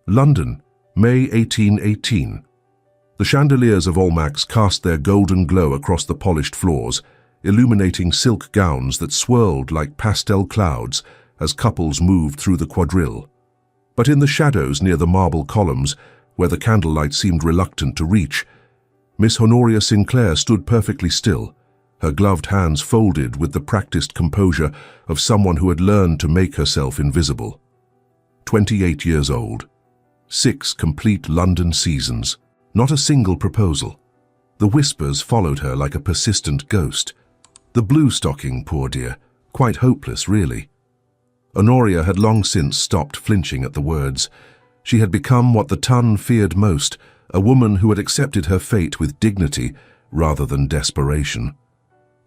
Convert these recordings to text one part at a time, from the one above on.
London, May 1818. The chandeliers of Almack's cast their golden glow across the polished floors, illuminating silk gowns that swirled like pastel clouds as couples moved through the quadrille. But in the shadows near the marble columns, where the candlelight seemed reluctant to reach, Miss Honoria Sinclair stood perfectly still, her gloved hands folded with the practiced composure of someone who had learned to make herself invisible. 28 years old. 6 complete London seasons. Not a single proposal. The whispers followed her like a persistent ghost. The blue stocking, poor dear, quite hopeless, really. Honoria had long since stopped flinching at the words. She had become what the ton feared most, a woman who had accepted her fate with dignity rather than desperation.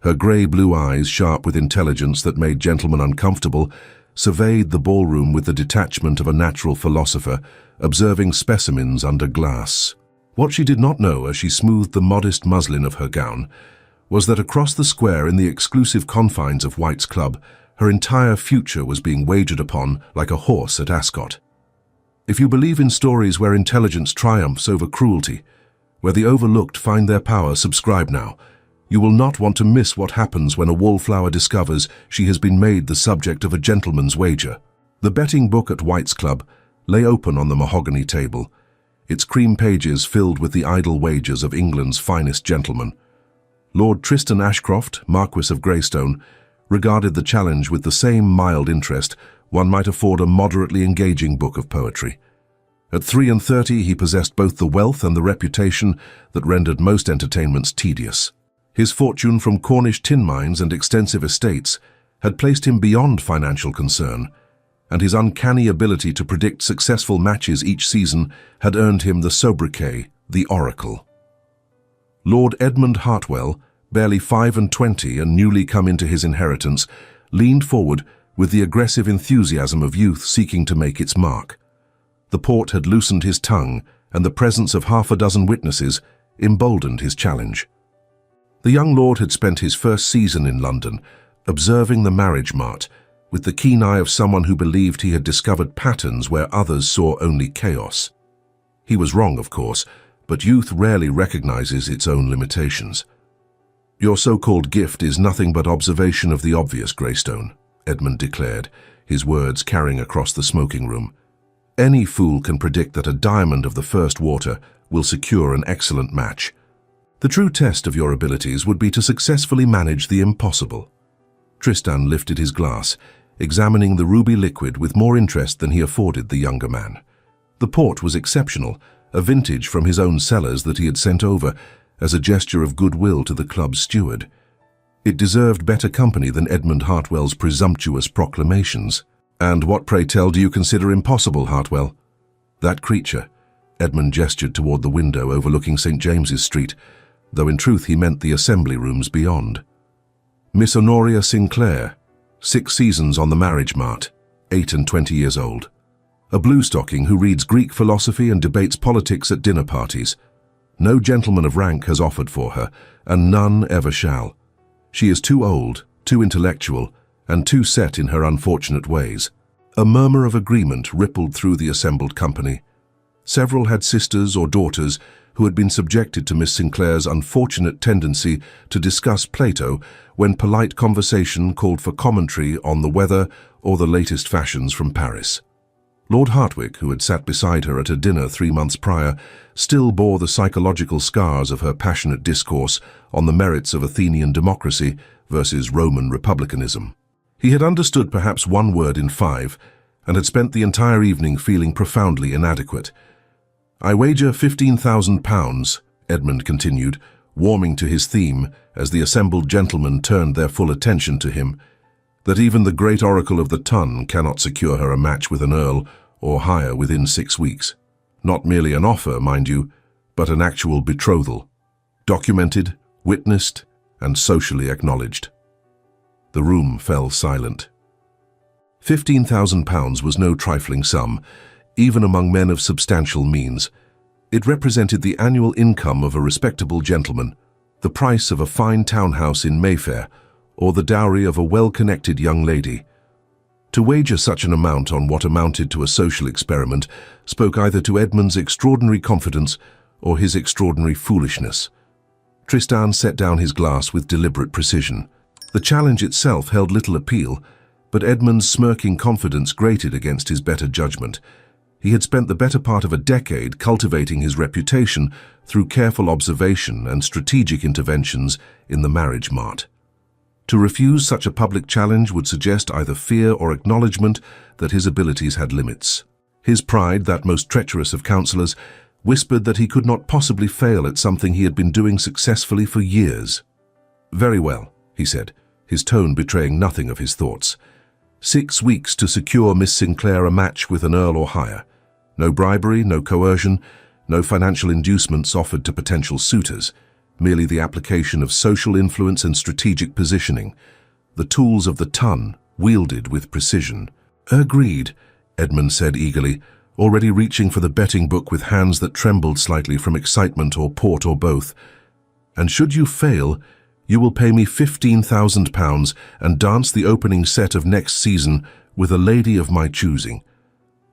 Her grey-blue eyes, sharp with intelligence that made gentlemen uncomfortable, surveyed the ballroom with the detachment of a natural philosopher, observing specimens under glass. What she did not know as she smoothed the modest muslin of her gown was that across the square in the exclusive confines of White's Club, her entire future was being wagered upon like a horse at Ascot. If you believe in stories where intelligence triumphs over cruelty, where the overlooked find their power, subscribe now. You will not want to miss what happens when a Wallflower discovers she has been made the subject of a gentleman's wager. The betting book at White's Club lay open on the mahogany table, its cream pages filled with the idle wagers of England's finest gentlemen. Lord Tristan Ashcroft, Marquis of Greystone, regarded the challenge with the same mild interest one might afford a moderately engaging book of poetry. At 33 he possessed both the wealth and the reputation that rendered most entertainments tedious. His fortune from Cornish tin mines and extensive estates had placed him beyond financial concern, and his uncanny ability to predict successful matches each season had earned him the sobriquet, the Oracle. Lord Edmund Hartwell, barely 25 and newly come into his inheritance, leaned forward with the aggressive enthusiasm of youth seeking to make its mark. The port had loosened his tongue, and the presence of half a dozen witnesses emboldened his challenge. The young lord had spent his first season in London, observing the marriage mart, with the keen eye of someone who believed he had discovered patterns where others saw only chaos. He was wrong, of course, but youth rarely recognizes its own limitations. "Your so-called gift is nothing but observation of the obvious, Greystone," Edmund declared, his words carrying across the smoking room. "Any fool can predict that a diamond of the first water will secure an excellent match. The true test of your abilities would be to successfully manage the impossible." Tristan lifted his glass, examining the ruby liquid with more interest than he afforded the younger man. The port was exceptional, a vintage from his own cellars that he had sent over as a gesture of goodwill to the club's steward. It deserved better company than Edmund Hartwell's presumptuous proclamations. "And what, pray tell, do you consider impossible, Hartwell?" "That creature," Edmund gestured toward the window overlooking St. James's Street, though in truth he meant the assembly rooms beyond. "Miss Honoria Sinclair, 6 seasons on the marriage mart, 28 years old. A blue-stocking who reads Greek philosophy and debates politics at dinner parties. No gentleman of rank has offered for her, and none ever shall. She is too old, too intellectual, and too set in her unfortunate ways." A murmur of agreement rippled through the assembled company. Several had sisters or daughters who had been subjected to Miss Sinclair's unfortunate tendency to discuss Plato when polite conversation called for commentary on the weather or the latest fashions from Paris. Lord Hartwick, who had sat beside her at a dinner 3 months prior, still bore the psychological scars of her passionate discourse on the merits of Athenian democracy versus Roman republicanism. He had understood perhaps 1 word in 5 and had spent the entire evening feeling profoundly inadequate. "I wager £15,000, Edmund continued, warming to his theme as the assembled gentlemen turned their full attention to him, "that even the great oracle of the ton cannot secure her a match with an earl or higher within 6 weeks. Not merely an offer, mind you, but an actual betrothal. Documented, witnessed, and socially acknowledged." The room fell silent. £15,000 was no trifling sum, even among men of substantial means. It represented the annual income of a respectable gentleman, the price of a fine townhouse in Mayfair, or the dowry of a well-connected young lady. To wager such an amount on what amounted to a social experiment spoke either to Edmund's extraordinary confidence or his extraordinary foolishness. Tristan set down his glass with deliberate precision. The challenge itself held little appeal, but Edmund's smirking confidence grated against his better judgment. He had spent the better part of a decade cultivating his reputation through careful observation and strategic interventions in the marriage mart. To refuse such a public challenge would suggest either fear or acknowledgement that his abilities had limits. His pride, that most treacherous of counselors, whispered that he could not possibly fail at something he had been doing successfully for years. "Very well," he said, his tone betraying nothing of his thoughts. 6 weeks to secure Miss Sinclair a match with an earl or higher. No bribery, no coercion, no financial inducements offered to potential suitors. Merely the application of social influence and strategic positioning. The tools of the ton, wielded with precision. "Agreed," Edmund said eagerly, already reaching for the betting book with hands that trembled slightly from excitement or port or both. "And should you fail, you will pay me £15,000 and dance the opening set of next season with a lady of my choosing,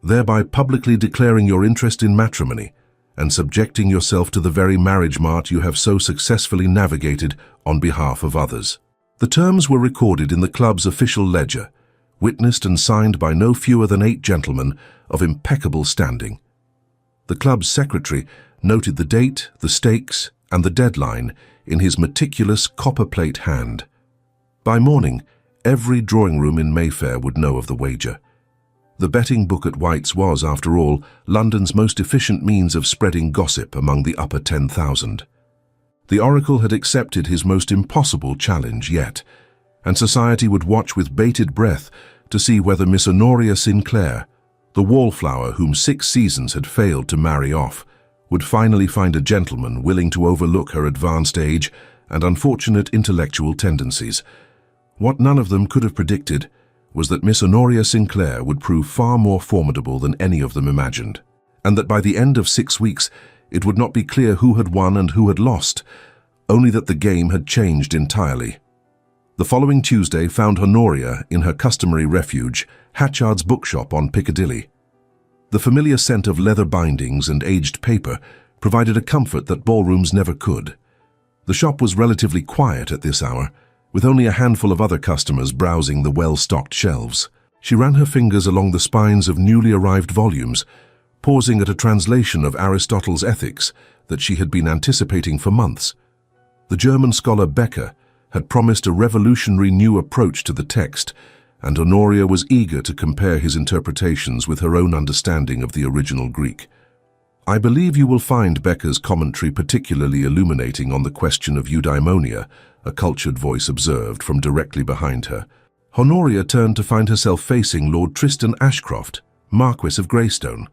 thereby publicly declaring your interest in matrimony and subjecting yourself to the very marriage mart you have so successfully navigated on behalf of others." The terms were recorded in the club's official ledger, witnessed and signed by no fewer than 8 gentlemen of impeccable standing. The club's secretary noted the date, the stakes, and the deadline in his meticulous copper-plate hand. By morning, every drawing room in Mayfair would know of the wager. The betting book at White's was, after all, London's most efficient means of spreading gossip among the upper 10,000. The Oracle had accepted his most impossible challenge yet, and society would watch with bated breath to see whether Miss Honoria Sinclair, the Wallflower whom 6 seasons had failed to marry off, would finally find a gentleman willing to overlook her advanced age and unfortunate intellectual tendencies. What none of them could have predicted was that Miss Honoria Sinclair would prove far more formidable than any of them imagined, and that by the end of 6 weeks it would not be clear who had won and who had lost, only that the game had changed entirely. The following Tuesday found Honoria in her customary refuge, Hatchard's bookshop on Piccadilly. The familiar scent of leather bindings and aged paper provided a comfort that ballrooms never could. The shop was relatively quiet at this hour, with only a handful of other customers browsing the well-stocked shelves. She ran her fingers along the spines of newly arrived volumes, pausing at a translation of Aristotle's Ethics that she had been anticipating for months. The German scholar Becker had promised a revolutionary new approach to the text, and Honoria was eager to compare his interpretations with her own understanding of the original Greek. "I believe you will find Becker's commentary particularly illuminating on the question of eudaimonia," a cultured voice observed from directly behind her. Honoria turned to find herself facing Lord Tristan Ashcroft, Marquis of Greystone,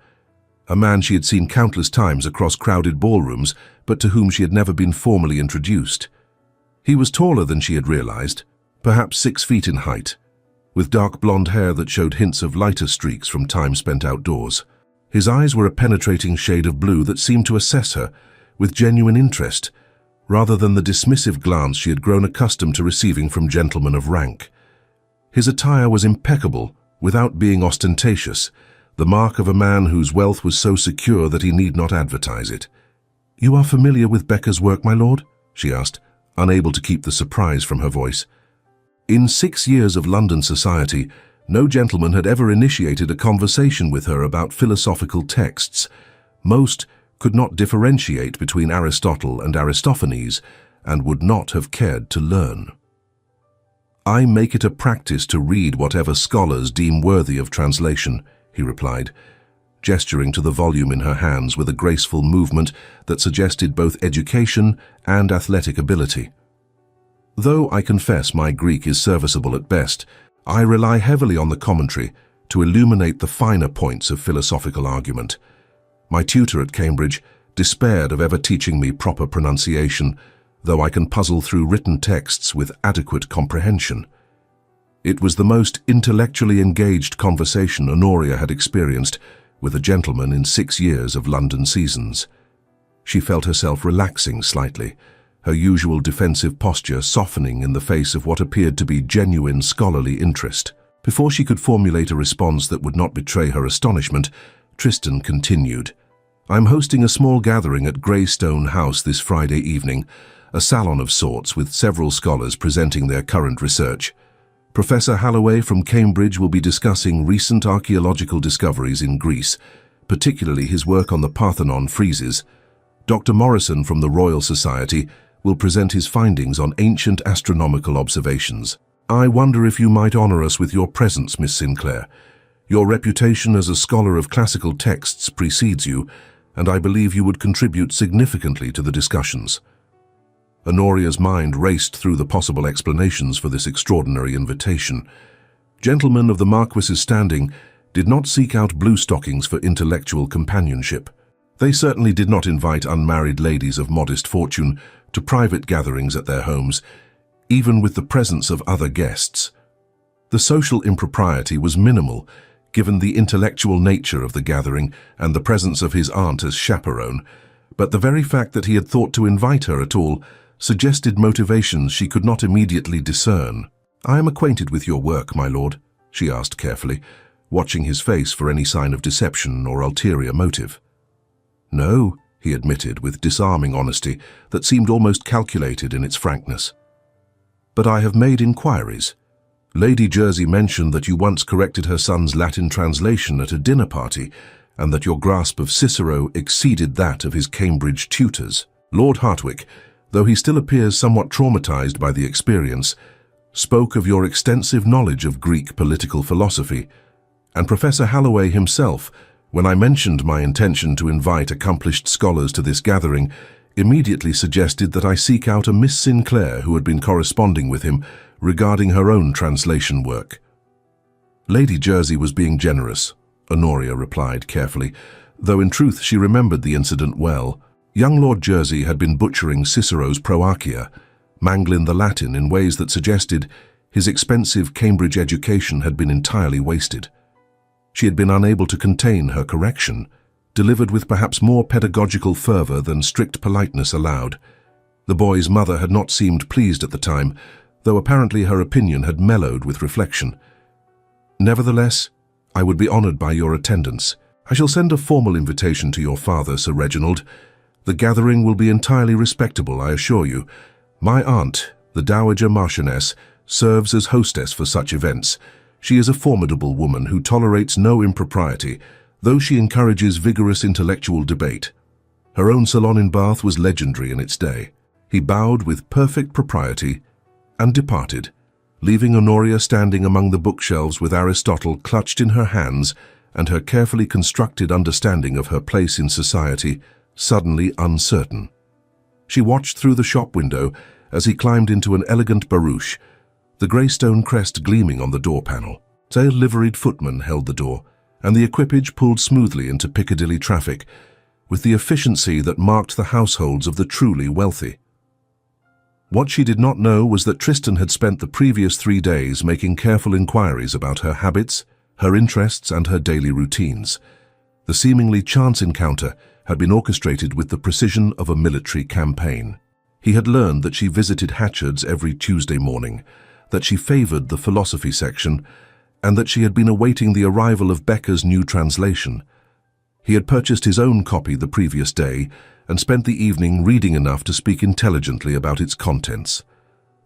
a man she had seen countless times across crowded ballrooms, but to whom she had never been formally introduced. He was taller than she had realized, perhaps 6 feet in height, with dark blonde hair that showed hints of lighter streaks from time spent outdoors. His eyes were a penetrating shade of blue that seemed to assess her with genuine interest, rather than the dismissive glance she had grown accustomed to receiving from gentlemen of rank. His attire was impeccable, without being ostentatious, the mark of a man whose wealth was so secure that he need not advertise it. "You are familiar with Becker's work, my lord?" she asked, unable to keep the surprise from her voice. In 6 years of London society, no gentleman had ever initiated a conversation with her about philosophical texts. Most could not differentiate between Aristotle and Aristophanes, and would not have cared to learn. "I make it a practice to read whatever scholars deem worthy of translation," he replied, gesturing to the volume in her hands with a graceful movement that suggested both education and athletic ability. "Though I confess my Greek is serviceable at best, I rely heavily on the commentary to illuminate the finer points of philosophical argument. My tutor at Cambridge despaired of ever teaching me proper pronunciation, though I can puzzle through written texts with adequate comprehension." It was the most intellectually engaged conversation Honoria had experienced with a gentleman in 6 years of London seasons. She felt herself relaxing slightly, her usual defensive posture softening in the face of what appeared to be genuine scholarly interest. Before she could formulate a response that would not betray her astonishment, Tristan continued. "I'm hosting a small gathering at Greystone House this Friday evening, a salon of sorts with several scholars presenting their current research. Professor Holloway from Cambridge will be discussing recent archaeological discoveries in Greece, particularly his work on the Parthenon friezes. Dr. Morrison from the Royal Society will present his findings on ancient astronomical observations. I wonder if you might honor us with your presence, Miss Sinclair. Your reputation as a scholar of classical texts precedes you, and I believe you would contribute significantly to the discussions." Honoria's mind raced through the possible explanations for this extraordinary invitation. Gentlemen of the Marquis's standing did not seek out blue stockings for intellectual companionship. They certainly did not invite unmarried ladies of modest fortune to private gatherings at their homes, even with the presence of other guests. The social impropriety was minimal, given the intellectual nature of the gathering and the presence of his aunt as chaperone, but the very fact that he had thought to invite her at all suggested motivations she could not immediately discern. "I am acquainted with your work, my lord," she asked carefully, watching his face for any sign of deception or ulterior motive. "No," he admitted with disarming honesty that seemed almost calculated in its frankness. "But I have made inquiries. Lady Jersey mentioned that you once corrected her son's Latin translation at a dinner party, and that your grasp of Cicero exceeded that of his Cambridge tutors. Lord Hartwick, though he still appears somewhat traumatized by the experience, spoke of your extensive knowledge of Greek political philosophy, and Professor Holloway himself, when I mentioned my intention to invite accomplished scholars to this gathering, immediately suggested that I seek out a Miss Sinclair who had been corresponding with him regarding her own translation work." "Lady Jersey was being generous," Honoria replied carefully, though in truth she remembered the incident well. Young Lord Jersey had been butchering Cicero's Proarchia, mangling the Latin in ways that suggested his expensive Cambridge education had been entirely wasted. She had been unable to contain her correction, delivered with perhaps more pedagogical fervor than strict politeness allowed. The boy's mother had not seemed pleased at the time, though apparently her opinion had mellowed with reflection. "Nevertheless, I would be honored by your attendance. I shall send a formal invitation to your father, Sir Reginald. The gathering will be entirely respectable, I assure you. My aunt, the Dowager Marchioness, serves as hostess for such events. She is a formidable woman who tolerates no impropriety, though she encourages vigorous intellectual debate. Her own salon in Bath was legendary in its day." He bowed with perfect propriety and departed, leaving Honoria standing among the bookshelves with Aristotle clutched in her hands and her carefully constructed understanding of her place in society suddenly uncertain. She watched through the shop window as he climbed into an elegant barouche, the greystone crest gleaming on the door panel. A liveried footman held the door, and the equipage pulled smoothly into Piccadilly traffic, with the efficiency that marked the households of the truly wealthy. What she did not know was that Tristan had spent the previous 3 days making careful inquiries about her habits, her interests, and her daily routines. The seemingly chance encounter had been orchestrated with the precision of a military campaign. He had learned that she visited Hatchard's every Tuesday morning, that she favored the philosophy section, and that she had been awaiting the arrival of Becker's new translation. He had purchased his own copy the previous day and spent the evening reading enough to speak intelligently about its contents.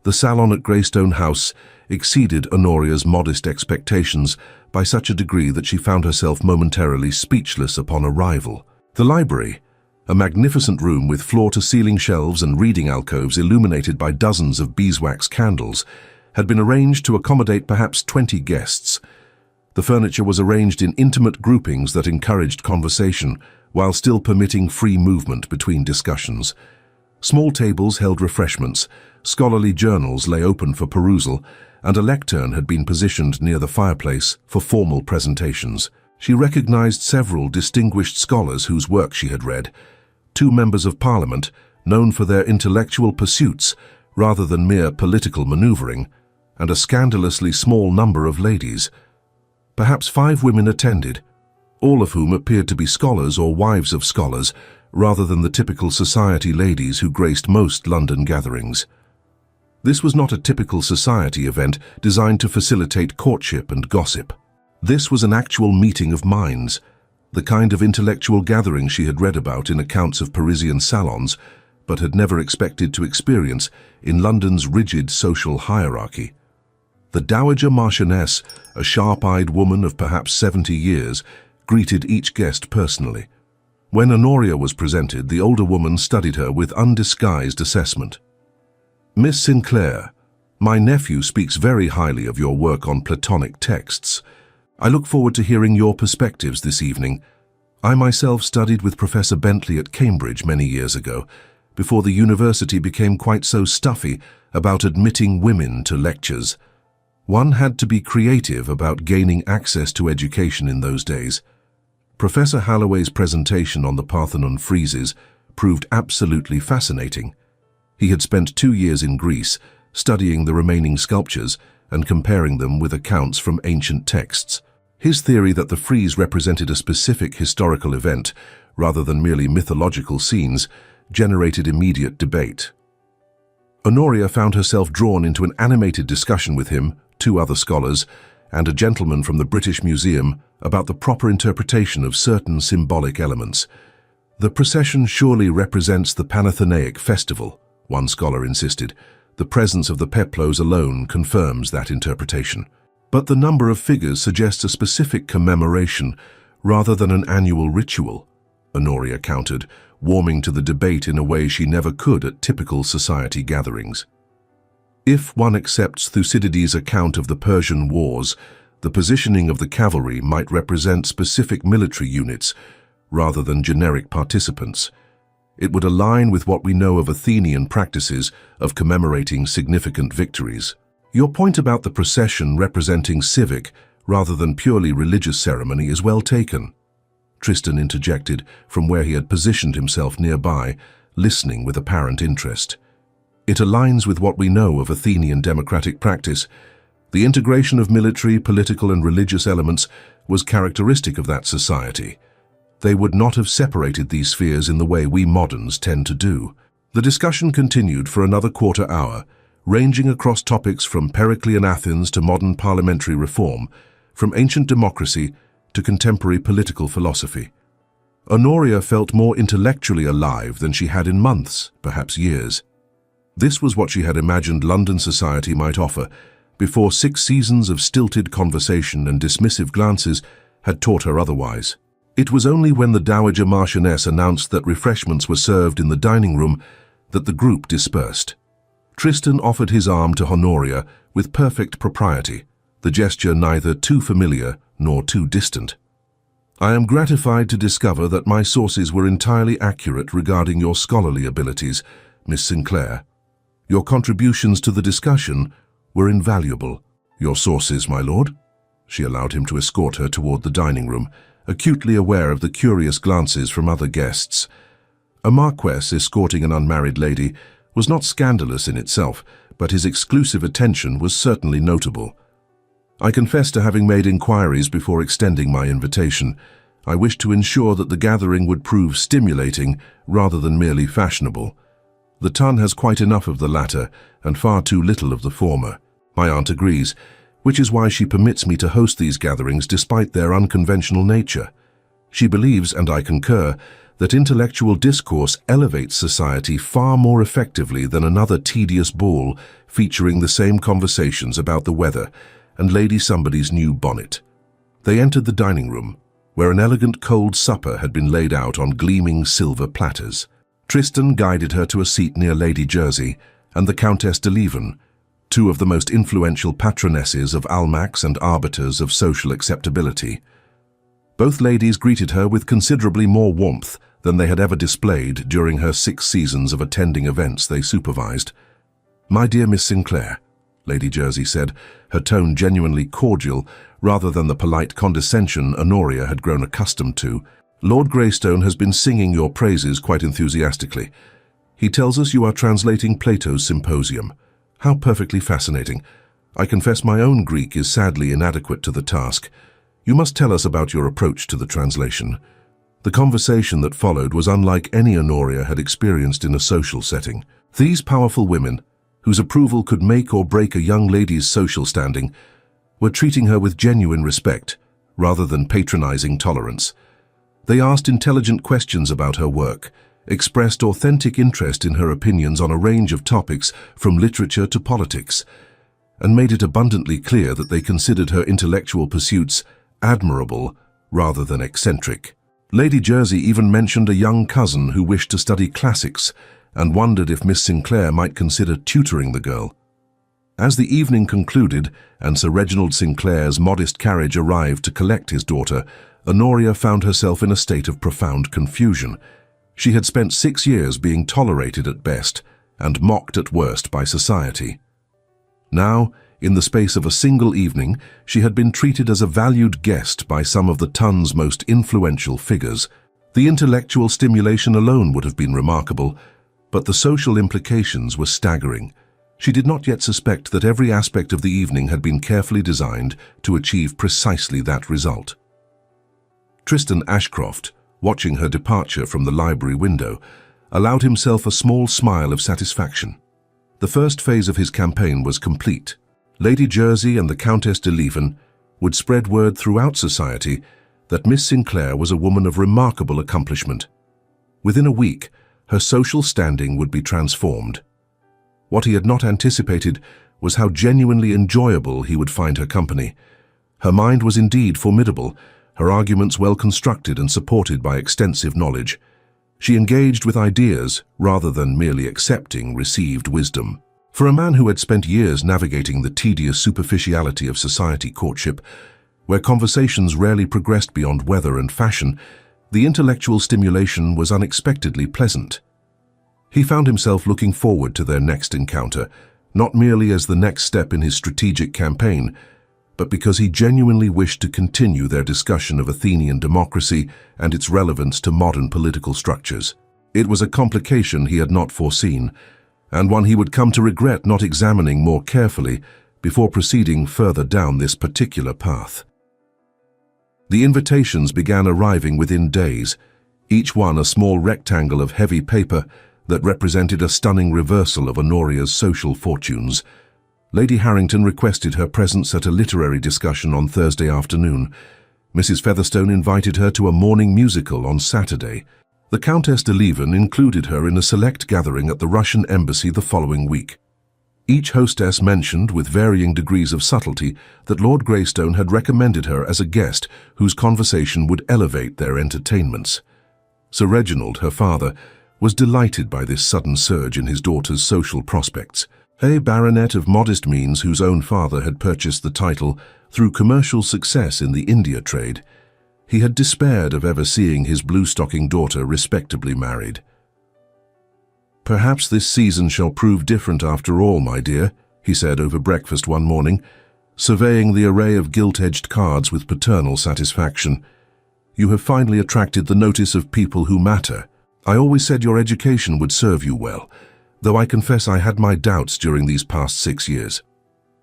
The salon at Greystone House exceeded Honoria's modest expectations by such a degree that she found herself momentarily speechless upon arrival. The library, a magnificent room with floor-to-ceiling shelves and reading alcoves illuminated by dozens of beeswax candles, had been arranged to accommodate perhaps 20 guests. The furniture was arranged in intimate groupings that encouraged conversation, while still permitting free movement between discussions. Small tables held refreshments, scholarly journals lay open for perusal, and a lectern had been positioned near the fireplace for formal presentations. She recognized several distinguished scholars whose work she had read, 2 members of Parliament, known for their intellectual pursuits rather than mere political maneuvering, and a scandalously small number of ladies. Perhaps 5 women attended, all of whom appeared to be scholars or wives of scholars, rather than the typical society ladies who graced most London gatherings. This was not a typical society event designed to facilitate courtship and gossip. This was an actual meeting of minds, the kind of intellectual gathering she had read about in accounts of Parisian salons, but had never expected to experience in London's rigid social hierarchy. The Dowager Marchioness, a sharp-eyed woman of perhaps 70 years, greeted each guest personally. When Honoria was presented, the older woman studied her with undisguised assessment. "Miss Sinclair, my nephew speaks very highly of your work on Platonic texts. I look forward to hearing your perspectives this evening. I myself studied with Professor Bentley at Cambridge many years ago, before the university became quite so stuffy about admitting women to lectures. One had to be creative about gaining access to education in those days. Professor Halloway's presentation on the Parthenon friezes proved absolutely fascinating. He had spent 2 years in Greece, studying the remaining sculptures and comparing them with accounts from ancient texts. His theory that the frieze represented a specific historical event, rather than merely mythological scenes, generated immediate debate. Honoria found herself drawn into an animated discussion with him, 2 other scholars, and a gentleman from the British Museum about the proper interpretation of certain symbolic elements. "The procession surely represents the Panathenaic festival," one scholar insisted. "The presence of the peplos alone confirms that interpretation." "But the number of figures suggests a specific commemoration rather than an annual ritual," Honoria countered, warming to the debate in a way she never could at typical society gatherings. If one accepts Thucydides' account of the Persian Wars, the positioning of the cavalry might represent specific military units rather than generic participants. It would align with what we know of Athenian practices of commemorating significant victories. "Your point about the procession representing civic rather than purely religious ceremony is well taken," Tristan interjected from where he had positioned himself nearby, listening with apparent interest. "It aligns with what we know of Athenian democratic practice. The integration of military, political, and religious elements was characteristic of that society. They would not have separated these spheres in the way we moderns tend to do." The discussion continued for another quarter hour, ranging across topics from Periclean Athens to modern parliamentary reform, from ancient democracy to contemporary political philosophy. Honoria felt more intellectually alive than she had in months, perhaps years. This was what she had imagined London society might offer, before 6 seasons of stilted conversation and dismissive glances had taught her otherwise. It was only when the Dowager Marchioness announced that refreshments were served in the dining room that the group dispersed. Tristan offered his arm to Honoria with perfect propriety, the gesture neither too familiar nor too distant. "I am gratified to discover that my sources were entirely accurate regarding your scholarly abilities, Miss Sinclair. Your contributions to the discussion were invaluable." "Your sources, my lord?" She allowed him to escort her toward the dining room, acutely aware of the curious glances from other guests. A marquess escorting an unmarried lady was not scandalous in itself, but his exclusive attention was certainly notable. "I confess to having made inquiries before extending my invitation. I wished to ensure that the gathering would prove stimulating rather than merely fashionable. The ton has quite enough of the latter and far too little of the former. My aunt agrees, which is why she permits me to host these gatherings despite their unconventional nature. She believes, and I concur, that intellectual discourse elevates society far more effectively than another tedious ball featuring the same conversations about the weather and Lady Somebody's new bonnet." They entered the dining room, where an elegant cold supper had been laid out on gleaming silver platters. Tristan guided her to a seat near Lady Jersey and the Countess de Leven, 2 of the most influential patronesses of Almack's and arbiters of social acceptability. Both ladies greeted her with considerably more warmth than they had ever displayed during her 6 seasons of attending events they supervised. "My dear Miss Sinclair," Lady Jersey said, her tone genuinely cordial rather than the polite condescension Honoria had grown accustomed to, "Lord Greystone has been singing your praises quite enthusiastically. He tells us you are translating Plato's Symposium. How perfectly fascinating. I confess my own Greek is sadly inadequate to the task. You must tell us about your approach to the translation." The conversation that followed was unlike any Honoria had experienced in a social setting. These powerful women, whose approval could make or break a young lady's social standing, were treating her with genuine respect, rather than patronizing tolerance. They asked intelligent questions about her work, expressed authentic interest in her opinions on a range of topics from literature to politics, and made it abundantly clear that they considered her intellectual pursuits admirable rather than eccentric. Lady Jersey even mentioned a young cousin who wished to study classics and wondered if Miss Sinclair might consider tutoring the girl. As the evening concluded and Sir Reginald Sinclair's modest carriage arrived to collect his daughter, Honoria found herself in a state of profound confusion. She had spent 6 years being tolerated at best and mocked at worst by society. Now, in the space of a single evening, she had been treated as a valued guest by some of the ton's most influential figures. The intellectual stimulation alone would have been remarkable, but the social implications were staggering. She did not yet suspect that every aspect of the evening had been carefully designed to achieve precisely that result. Tristan Ashcroft, watching her departure from the library window, allowed himself a small smile of satisfaction. The first phase of his campaign was complete. Lady Jersey and the Countess de Leven would spread word throughout society that Miss Sinclair was a woman of remarkable accomplishment. Within a week, her social standing would be transformed. What he had not anticipated was how genuinely enjoyable he would find her company. Her mind was indeed formidable, her arguments well constructed and supported by extensive knowledge. She engaged with ideas rather than merely accepting received wisdom. For a man who had spent years navigating the tedious superficiality of society courtship, where conversations rarely progressed beyond weather and fashion, the intellectual stimulation was unexpectedly pleasant. He found himself looking forward to their next encounter, not merely as the next step in his strategic campaign, but because he genuinely wished to continue their discussion of Athenian democracy and its relevance to modern political structures. It was a complication he had not foreseen, and one he would come to regret not examining more carefully before proceeding further down this particular path. The invitations began arriving within days, each one a small rectangle of heavy paper that represented a stunning reversal of Honoria's social fortunes. Lady Harrington requested her presence at a literary discussion on Thursday afternoon. Mrs. Featherstone invited her to a morning musical on Saturday. The Countess de Leven included her in a select gathering at the Russian embassy the following week. Each hostess mentioned, with varying degrees of subtlety, that Lord Greystone had recommended her as a guest whose conversation would elevate their entertainments. Sir Reginald, her father, was delighted by this sudden surge in his daughter's social prospects. A baronet of modest means whose own father had purchased the title through commercial success in the India trade, he had despaired of ever seeing his blue-stocking daughter respectably married. "Perhaps this season shall prove different after all, my dear," he said over breakfast one morning, surveying the array of gilt-edged cards with paternal satisfaction. "You have finally attracted the notice of people who matter. I always said your education would serve you well, though I confess I had my doubts during these past 6 years."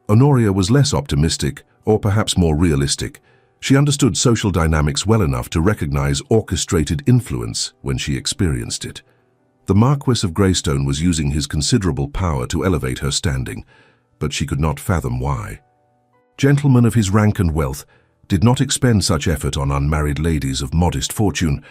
Honoria was less optimistic, or perhaps more realistic. She understood social dynamics well enough to recognize orchestrated influence when she experienced it. The Marquis of Greystone was using his considerable power to elevate her standing, but she could not fathom why. Gentlemen of his rank and wealth did not expend such effort on unmarried ladies of modest fortune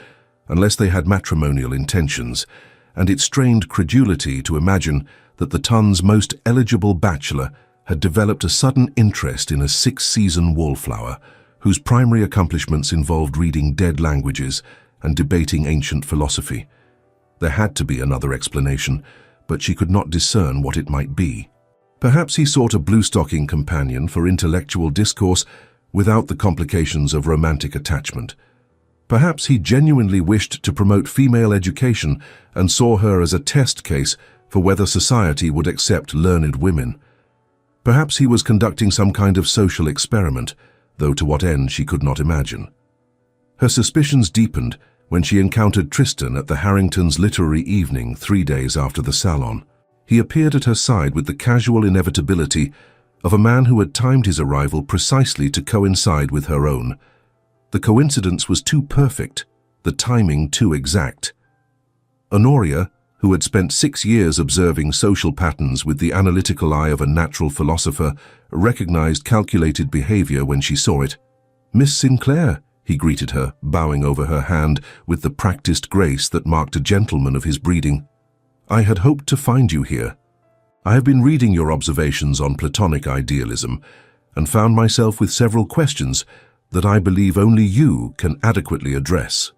unless they had matrimonial intentions, and it strained credulity to imagine that the ton's most eligible bachelor had developed a sudden interest in a 6-season wallflower, whose primary accomplishments involved reading dead languages and debating ancient philosophy. There had to be another explanation, but she could not discern what it might be. Perhaps he sought a blue-stocking companion for intellectual discourse without the complications of romantic attachment. Perhaps he genuinely wished to promote female education and saw her as a test case for whether society would accept learned women. Perhaps he was conducting some kind of social experiment, though to what end she could not imagine. Her suspicions deepened when she encountered Tristan at the Harringtons' literary evening 3 days after the salon. He appeared at her side with the casual inevitability of a man who had timed his arrival precisely to coincide with her own. The coincidence was too perfect, the timing too exact. Honoria, who had spent 6 years observing social patterns with the analytical eye of a natural philosopher, recognized calculated behavior when she saw it. "Miss Sinclair," he greeted her, bowing over her hand with the practiced grace that marked a gentleman of his breeding. "I had hoped to find you here. I have been reading your observations on Platonic idealism and found myself with several questions that I believe only you can adequately address."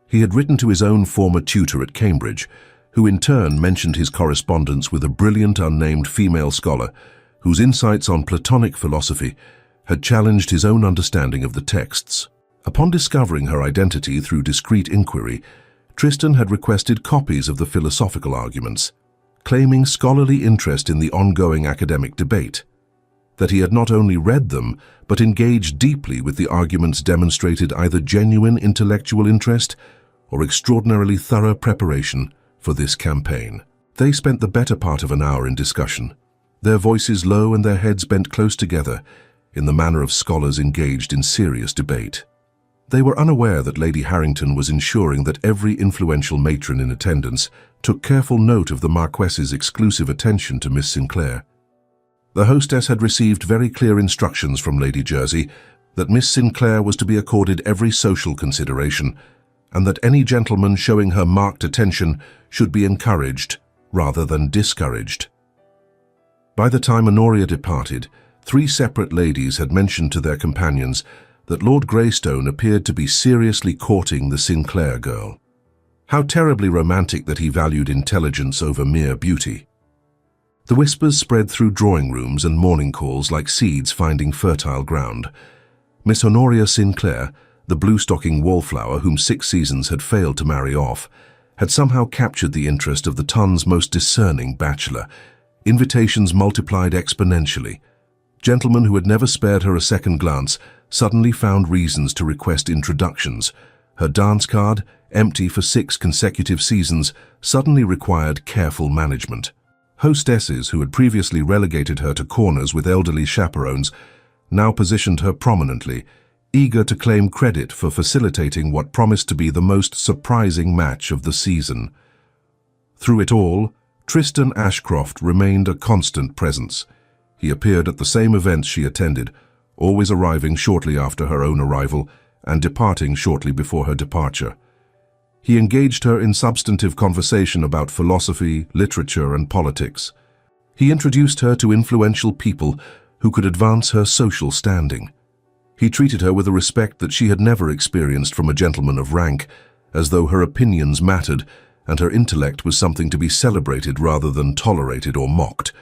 He had written to his own former tutor at Cambridge, who in turn mentioned his correspondence with a brilliant unnamed female scholar whose insights on Platonic philosophy had challenged his own understanding of the texts. Upon discovering her identity through discreet inquiry, Tristan had requested copies of the philosophical arguments, claiming scholarly interest in the ongoing academic debate. That he had not only read them, but engaged deeply with the arguments demonstrated either genuine intellectual interest or extraordinarily thorough preparation for this campaign. They spent the better part of an hour in discussion, their voices low and their heads bent close together in the manner of scholars engaged in serious debate. They were unaware that Lady Harrington was ensuring that every influential matron in attendance took careful note of the Marquess's exclusive attention to Miss Sinclair. The hostess had received very clear instructions from Lady Jersey that Miss Sinclair was to be accorded every social consideration, and that any gentleman showing her marked attention should be encouraged rather than discouraged. By the time Honoria departed, 3 separate ladies had mentioned to their companions that Lord Greystone appeared to be seriously courting the Sinclair girl. How terribly romantic that he valued intelligence over mere beauty. The whispers spread through drawing rooms and morning calls like seeds finding fertile ground. Miss Honoria Sinclair, the blue-stocking wallflower whom 6 seasons had failed to marry off, had somehow captured the interest of the ton's most discerning bachelor. Invitations multiplied exponentially. Gentlemen who had never spared her a second glance suddenly found reasons to request introductions. Her dance card, empty for 6 consecutive seasons, suddenly required careful management. Hostesses who had previously relegated her to corners with elderly chaperones now positioned her prominently, eager to claim credit for facilitating what promised to be the most surprising match of the season. Through it all, Tristan Ashcroft remained a constant presence. He appeared at the same events she attended, always arriving shortly after her own arrival and departing shortly before her departure. He engaged her in substantive conversation about philosophy, literature, and politics. He introduced her to influential people who could advance her social standing. He treated her with a respect that she had never experienced from a gentleman of rank, as though her opinions mattered and her intellect was something to be celebrated rather than tolerated or mocked.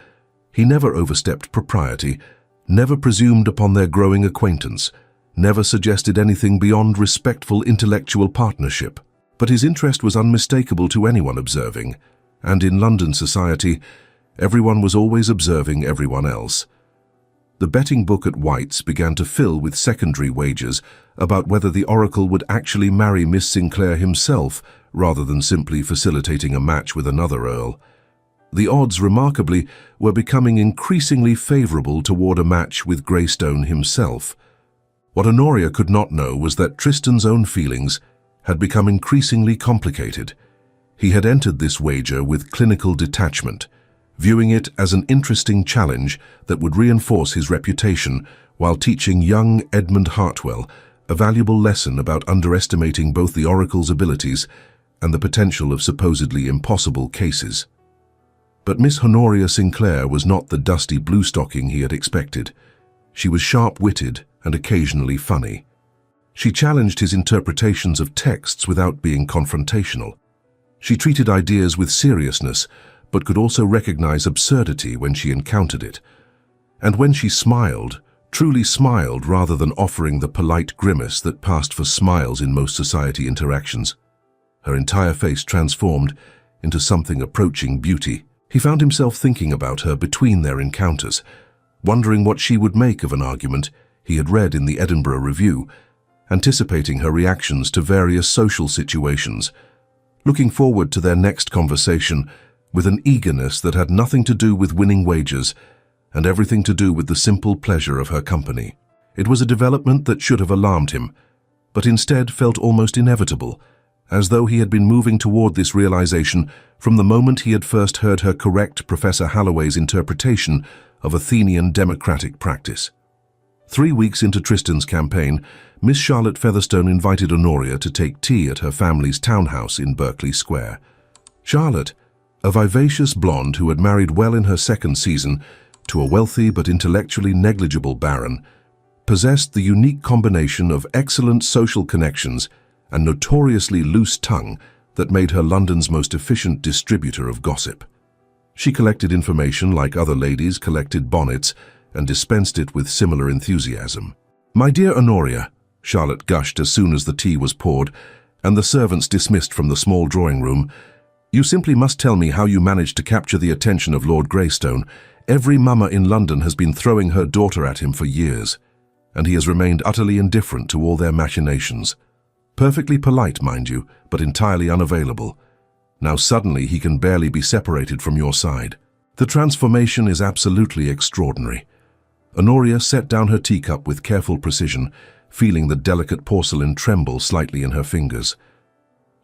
He never overstepped propriety, never presumed upon their growing acquaintance, never suggested anything beyond respectful intellectual partnership. But his interest was unmistakable to anyone observing, and in London society, everyone was always observing everyone else. The betting book at White's began to fill with secondary wagers about whether the Oracle would actually marry Miss Sinclair himself rather than simply facilitating a match with another Earl. The odds, remarkably, were becoming increasingly favourable toward a match with Greystone himself. What Honoria could not know was that Tristan's own feelings had become increasingly complicated. He had entered this wager with clinical detachment, viewing it as an interesting challenge that would reinforce his reputation while teaching young Edmund Hartwell a valuable lesson about underestimating both the Oracle's abilities and the potential of supposedly impossible cases. But Miss Honoria Sinclair was not the dusty bluestocking he had expected. She was sharp-witted and occasionally funny. She challenged his interpretations of texts without being confrontational. She treated ideas with seriousness, but could also recognize absurdity when she encountered it. And when she smiled, truly smiled rather than offering the polite grimace that passed for smiles in most society interactions. Her entire face transformed into something approaching beauty. He found himself thinking about her between their encounters, wondering what she would make of an argument he had read in the Edinburgh Review, anticipating her reactions to various social situations, looking forward to their next conversation with an eagerness that had nothing to do with winning wagers and everything to do with the simple pleasure of her company. It was a development that should have alarmed him, but instead felt almost inevitable, as though he had been moving toward this realization from the moment he had first heard her correct Professor Halloway's interpretation of Athenian democratic practice. 3 weeks into Tristan's campaign, Miss Charlotte Featherstone invited Honoria to take tea at her family's townhouse in Berkeley Square. Charlotte, a vivacious blonde who had married well in her second season to a wealthy but intellectually negligible baron, possessed the unique combination of excellent social connections and notoriously loose tongue that made her London's most efficient distributor of gossip. She collected information like other ladies collected bonnets and dispensed it with similar enthusiasm. "My dear Honoria," Charlotte gushed as soon as the tea was poured and the servants dismissed from the small drawing room, "you simply must tell me how you managed to capture the attention of Lord Greystone. Every mama in London has been throwing her daughter at him for years, and he has remained utterly indifferent to all their machinations. Perfectly polite, mind you, but entirely unavailable. Now suddenly he can barely be separated from your side. The transformation is absolutely extraordinary." Honoria set down her teacup with careful precision, feeling the delicate porcelain tremble slightly in her fingers.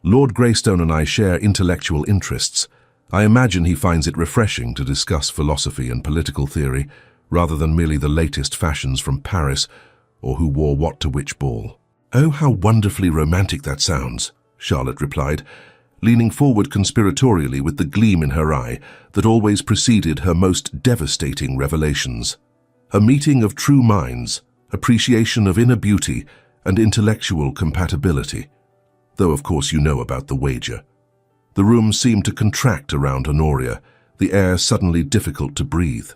"Lord Greystone and I share intellectual interests. I imagine he finds it refreshing to discuss philosophy and political theory, rather than merely the latest fashions from Paris or who wore what to which ball." "Oh, how wonderfully romantic that sounds," Charlotte replied, leaning forward conspiratorially with the gleam in her eye that always preceded her most devastating revelations. "A meeting of true minds, appreciation of inner beauty, and intellectual compatibility. Though of course you know about the wager." The room seemed to contract around Honoria, the air suddenly difficult to breathe.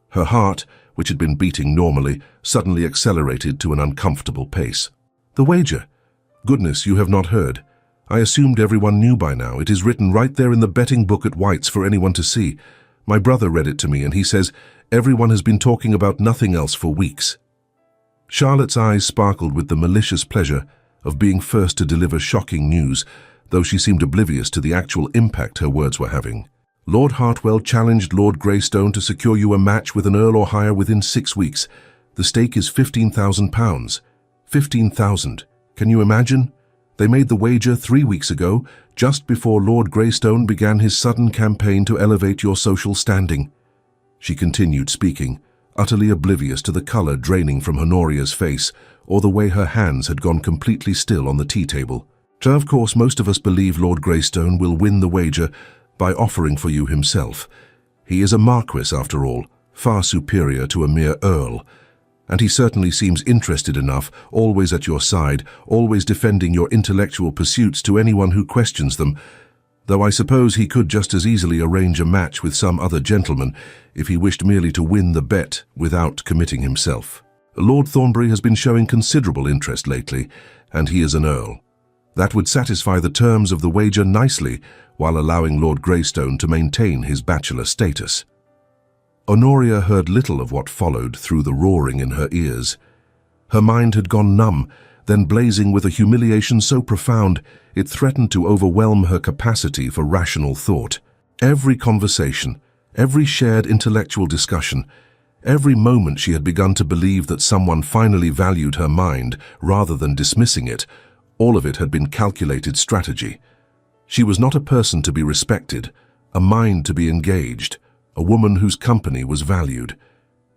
Her heart, which had been beating normally, suddenly accelerated to an uncomfortable pace. "The wager? Goodness, you have not heard. I assumed everyone knew by now. It is written right there in the betting book at White's for anyone to see. My brother read it to me and he says everyone has been talking about nothing else for weeks." Charlotte's eyes sparkled with the malicious pleasure of being first to deliver shocking news, though she seemed oblivious to the actual impact her words were having. "Lord Hartwell challenged Lord Greystone to secure you a match with an earl or higher within 6 weeks. The stake is £15,000. 15,000. Can you imagine? They made the wager 3 weeks ago, just before Lord Greystone began his sudden campaign to elevate your social standing." She continued speaking, utterly oblivious to the colour draining from Honoria's face or the way her hands had gone completely still on the tea table. "So of course most of us believe Lord Greystone will win the wager by offering for you himself. He is a marquis after all, far superior to a mere earl. And he certainly seems interested enough, always at your side, always defending your intellectual pursuits to anyone who questions them, though I suppose he could just as easily arrange a match with some other gentleman if he wished merely to win the bet without committing himself. Lord Thornbury has been showing considerable interest lately, and he is an earl. That would satisfy the terms of the wager nicely, while allowing Lord Greystone to maintain his bachelor status." Honoria heard little of what followed through the roaring in her ears. Her mind had gone numb, then blazing with a humiliation so profound it threatened to overwhelm her capacity for rational thought. Every conversation, every shared intellectual discussion, every moment she had begun to believe that someone finally valued her mind rather than dismissing it, all of it had been calculated strategy. She was not a person to be respected, a mind to be engaged, a woman whose company was valued.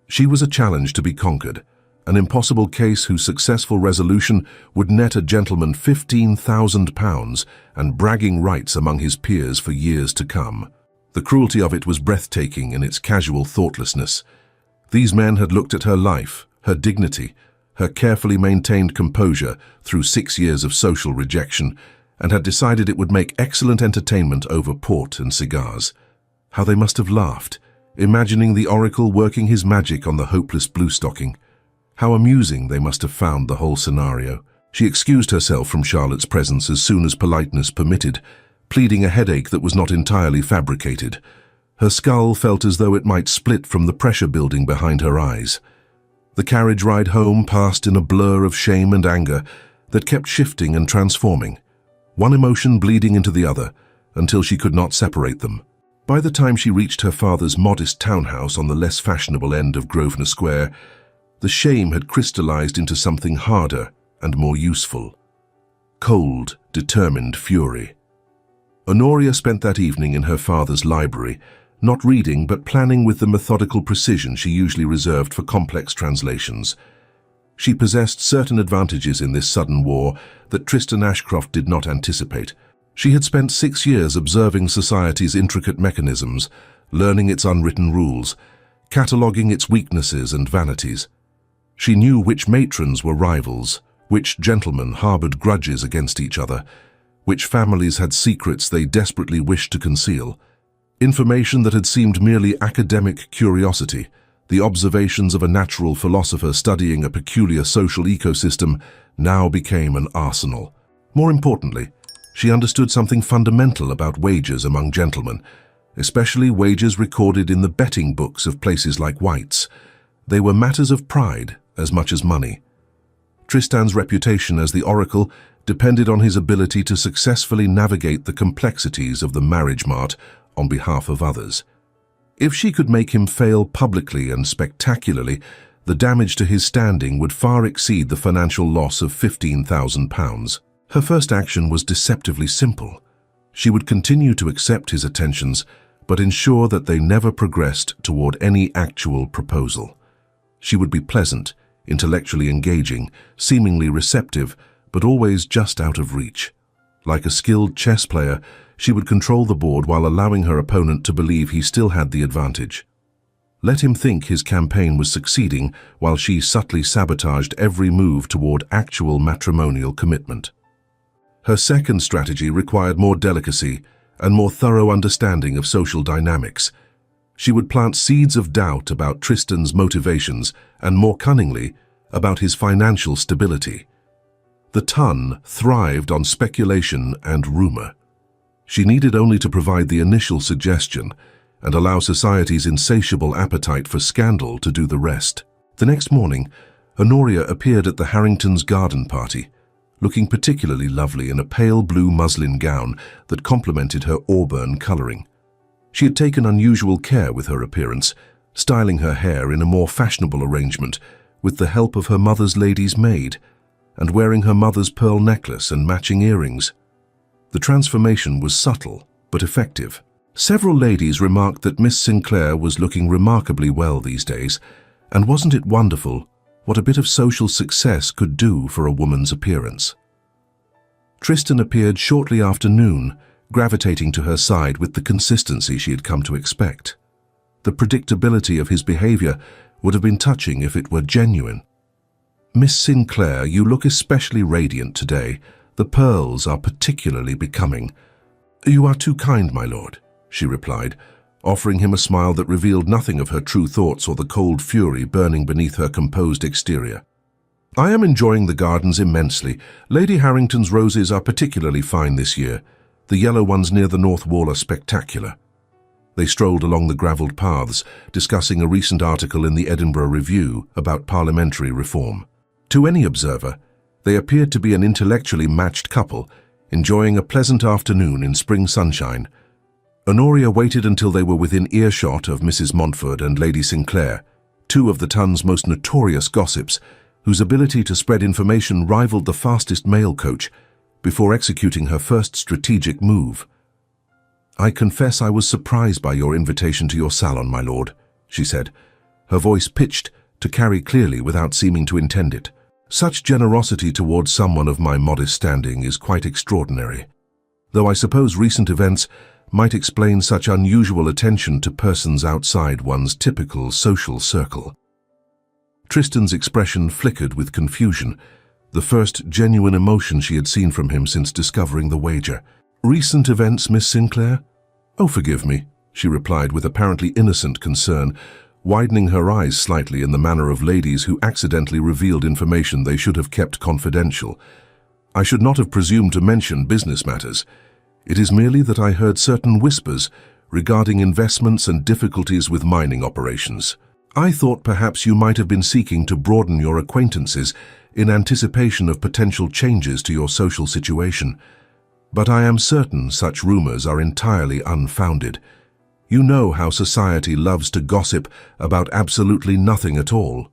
She was a challenge to be conquered, an impossible case whose successful resolution would net a gentleman £15,000 and bragging rights among his peers for years to come. The cruelty of it was breathtaking in its casual thoughtlessness. These men had looked at her life, her dignity, her carefully maintained composure through 6 years of social rejection, and had decided it would make excellent entertainment over port and cigars. How they must have laughed, imagining the oracle working his magic on the hopeless bluestocking. How amusing they must have found the whole scenario. She excused herself from Charlotte's presence as soon as politeness permitted, pleading a headache that was not entirely fabricated. Her skull felt as though it might split from the pressure building behind her eyes. The carriage ride home passed in a blur of shame and anger that kept shifting and transforming, one emotion bleeding into the other, until she could not separate them. By the time she reached her father's modest townhouse on the less fashionable end of Grosvenor Square, the shame had crystallized into something harder and more useful. Cold, determined fury. Honoria spent that evening in her father's library, not reading but planning with the methodical precision she usually reserved for complex translations. She possessed certain advantages in this sudden war that Tristan Ashcroft did not anticipate. She had spent 6 years observing society's intricate mechanisms, learning its unwritten rules, cataloguing its weaknesses and vanities. She knew which matrons were rivals, which gentlemen harbored grudges against each other, which families had secrets they desperately wished to conceal. Information that had seemed merely academic curiosity, the observations of a natural philosopher studying a peculiar social ecosystem, now became an arsenal. More importantly, she understood something fundamental about wages among gentlemen, especially wages recorded in the betting books of places like White's. They were matters of pride as much as money. Tristan's reputation as the oracle depended on his ability to successfully navigate the complexities of the marriage mart on behalf of others. If she could make him fail publicly and spectacularly, the damage to his standing would far exceed the financial loss of £15,000. Her first action was deceptively simple. She would continue to accept his attentions, but ensure that they never progressed toward any actual proposal. She would be pleasant, intellectually engaging, seemingly receptive, but always just out of reach. Like a skilled chess player, she would control the board while allowing her opponent to believe he still had the advantage. Let him think his campaign was succeeding while she subtly sabotaged every move toward actual matrimonial commitment. Her second strategy required more delicacy and more thorough understanding of social dynamics. She would plant seeds of doubt about Tristan's motivations and, more cunningly, about his financial stability. The Tun thrived on speculation and rumor. She needed only to provide the initial suggestion and allow society's insatiable appetite for scandal to do the rest. The next morning, Honoria appeared at the Harringtons' garden party, looking particularly lovely in a pale blue muslin gown that complemented her auburn coloring. She had taken unusual care with her appearance, styling her hair in a more fashionable arrangement with the help of her mother's lady's maid, and wearing her mother's pearl necklace and matching earrings. The transformation was subtle but effective. Several ladies remarked that Miss Sinclair was looking remarkably well these days, and wasn't it wonderful what a bit of social success could do for a woman's appearance? Tristan appeared shortly after noon, gravitating to her side with the consistency she had come to expect. The predictability of his behavior would have been touching if it were genuine. "Miss Sinclair, you look especially radiant today. The pearls are particularly becoming." "You are too kind, my lord," she replied, offering him a smile that revealed nothing of her true thoughts or the cold fury burning beneath her composed exterior. "I am enjoying the gardens immensely. Lady Harrington's roses are particularly fine this year. The yellow ones near the north wall are spectacular." They strolled along the gravelled paths, discussing a recent article in the Edinburgh Review about parliamentary reform. To any observer, they appeared to be an intellectually matched couple, enjoying a pleasant afternoon in spring sunshine. Honoria waited until they were within earshot of Mrs. Montfort and Lady Sinclair, two of the Tun's most notorious gossips, whose ability to spread information rivaled the fastest mail coach, before executing her first strategic move. "I confess I was surprised by your invitation to your salon, my lord," she said, her voice pitched to carry clearly without seeming to intend it. "Such generosity towards someone of my modest standing is quite extraordinary, though I suppose recent events might explain such unusual attention to persons outside one's typical social circle." Tristan's expression flickered with confusion, the first genuine emotion she had seen from him since discovering the wager. "Recent events, Miss Sinclair?" "Oh, forgive me," she replied with apparently innocent concern, widening her eyes slightly in the manner of ladies who accidentally revealed information they should have kept confidential. "I should not have presumed to mention business matters. It is merely that I heard certain whispers regarding investments and difficulties with mining operations. I thought perhaps you might have been seeking to broaden your acquaintances in anticipation of potential changes to your social situation. But I am certain such rumors are entirely unfounded. You know how society loves to gossip about absolutely nothing at all."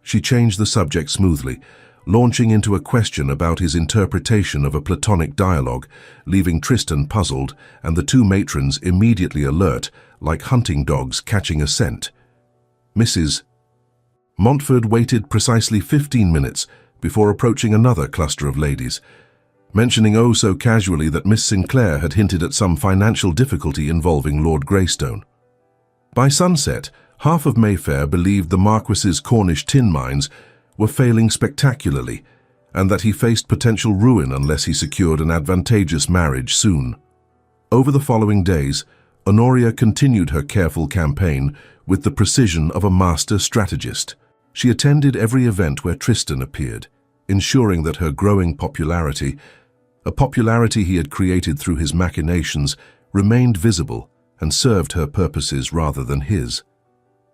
She changed the subject smoothly, launching into a question about his interpretation of a platonic dialogue, leaving Tristan puzzled and the two matrons immediately alert, like hunting dogs catching a scent. Mrs. Montford waited precisely 15 minutes before approaching another cluster of ladies, mentioning oh so casually that Miss Sinclair had hinted at some financial difficulty involving Lord Greystone. By sunset, half of Mayfair believed the Marquis's Cornish tin mines were failing spectacularly, and that he faced potential ruin unless he secured an advantageous marriage soon. Over the following days, Honoria continued her careful campaign with the precision of a master strategist. She attended every event where Tristan appeared, ensuring that her growing popularity, a popularity he had created through his machinations, remained visible and served her purposes rather than his.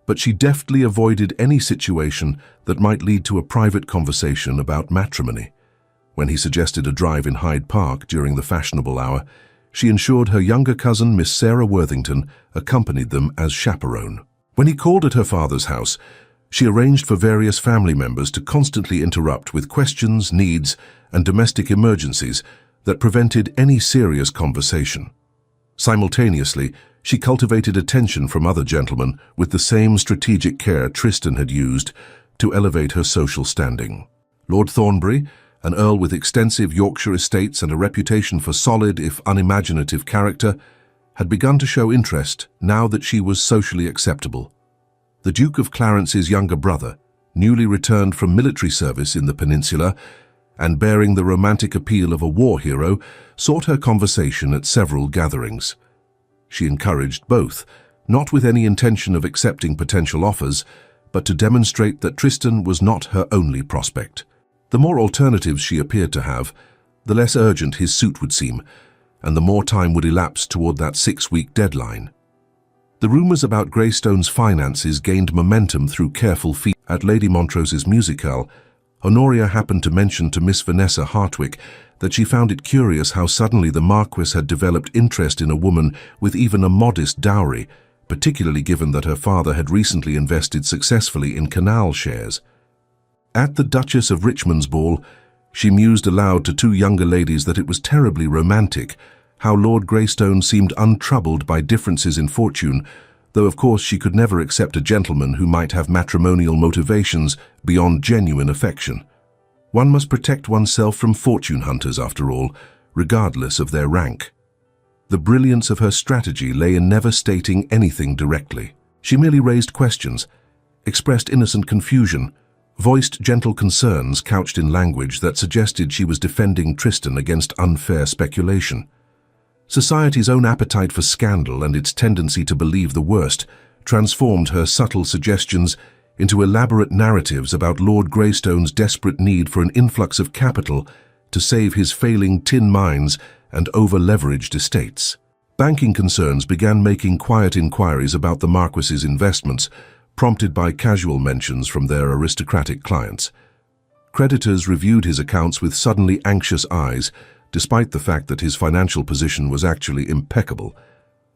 But she deftly avoided any situation that might lead to a private conversation about matrimony. When he suggested a drive in Hyde Park during the fashionable hour, she ensured her younger cousin, Miss Sarah Worthington, accompanied them as chaperone. When he called at her father's house, she arranged for various family members to constantly interrupt with questions, needs, and domestic emergencies that prevented any serious conversation. Simultaneously, she cultivated attention from other gentlemen with the same strategic care Tristan had used to elevate her social standing. Lord Thornbury, an earl with extensive Yorkshire estates and a reputation for solid, if unimaginative, character, had begun to show interest now that she was socially acceptable. The Duke of Clarence's younger brother, newly returned from military service in the peninsula and bearing the romantic appeal of a war hero, sought her conversation at several gatherings. She encouraged both, not with any intention of accepting potential offers, but to demonstrate that Tristan was not her only prospect. The more alternatives she appeared to have, the less urgent his suit would seem, and the more time would elapse toward that 6-week deadline. The rumours about Greystone's finances gained momentum through careful feedback. At Lady Montrose's musicale, Honoria happened to mention to Miss Vanessa Hartwick that she found it curious how suddenly the Marquis had developed interest in a woman with even a modest dowry, particularly given that her father had recently invested successfully in canal shares. At the Duchess of Richmond's ball, she mused aloud to two younger ladies that it was terribly romantic how Lord Greystone seemed untroubled by differences in fortune, though of course she could never accept a gentleman who might have matrimonial motivations beyond genuine affection. One must protect oneself from fortune hunters, after all, regardless of their rank. The brilliance of her strategy lay in never stating anything directly. She merely raised questions, expressed innocent confusion, voiced gentle concerns couched in language that suggested she was defending Tristan against unfair speculation. Society's own appetite for scandal and its tendency to believe the worst transformed her subtle suggestions into elaborate narratives about Lord Greystone's desperate need for an influx of capital to save his failing tin mines and over-leveraged estates. Banking concerns began making quiet inquiries about the Marquis's investments, prompted by casual mentions from their aristocratic clients. Creditors reviewed his accounts with suddenly anxious eyes, despite the fact that his financial position was actually impeccable.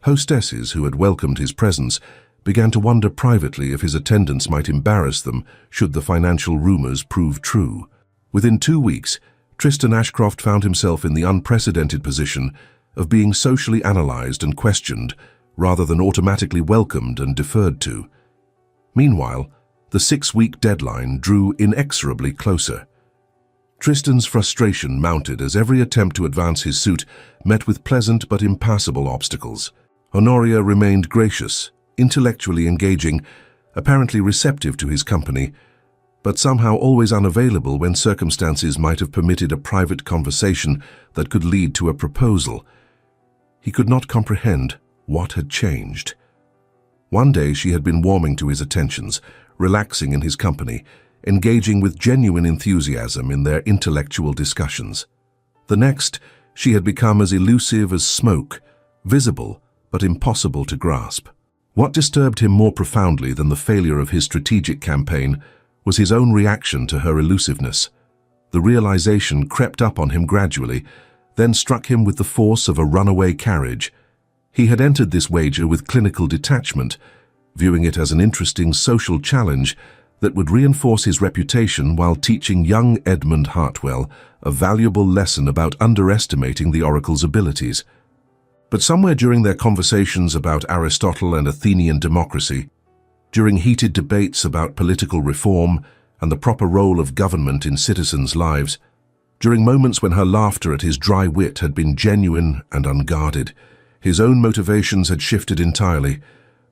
Hostesses who had welcomed his presence began to wonder privately if his attendance might embarrass them should the financial rumors prove true. Within 2 weeks, Tristan Ashcroft found himself in the unprecedented position of being socially analyzed and questioned rather than automatically welcomed and deferred to. Meanwhile, the 6-week deadline drew inexorably closer. Tristan's frustration mounted as every attempt to advance his suit met with pleasant but impassable obstacles. Honoria remained gracious, intellectually engaging, apparently receptive to his company, but somehow always unavailable when circumstances might have permitted a private conversation that could lead to a proposal. He could not comprehend what had changed. One day she had been warming to his attentions, relaxing in his company, engaging with genuine enthusiasm in their intellectual discussions. The next, she had become as elusive as smoke, visible but impossible to grasp. What disturbed him more profoundly than the failure of his strategic campaign was his own reaction to her elusiveness. The realization crept up on him gradually, then struck him with the force of a runaway carriage. He had entered this wager with clinical detachment, viewing it as an interesting social challenge that would reinforce his reputation while teaching young Edmund Hartwell a valuable lesson about underestimating the oracle's abilities. But somewhere during their conversations about Aristotle and Athenian democracy, during heated debates about political reform and the proper role of government in citizens' lives, during moments when her laughter at his dry wit had been genuine and unguarded, his own motivations had shifted entirely.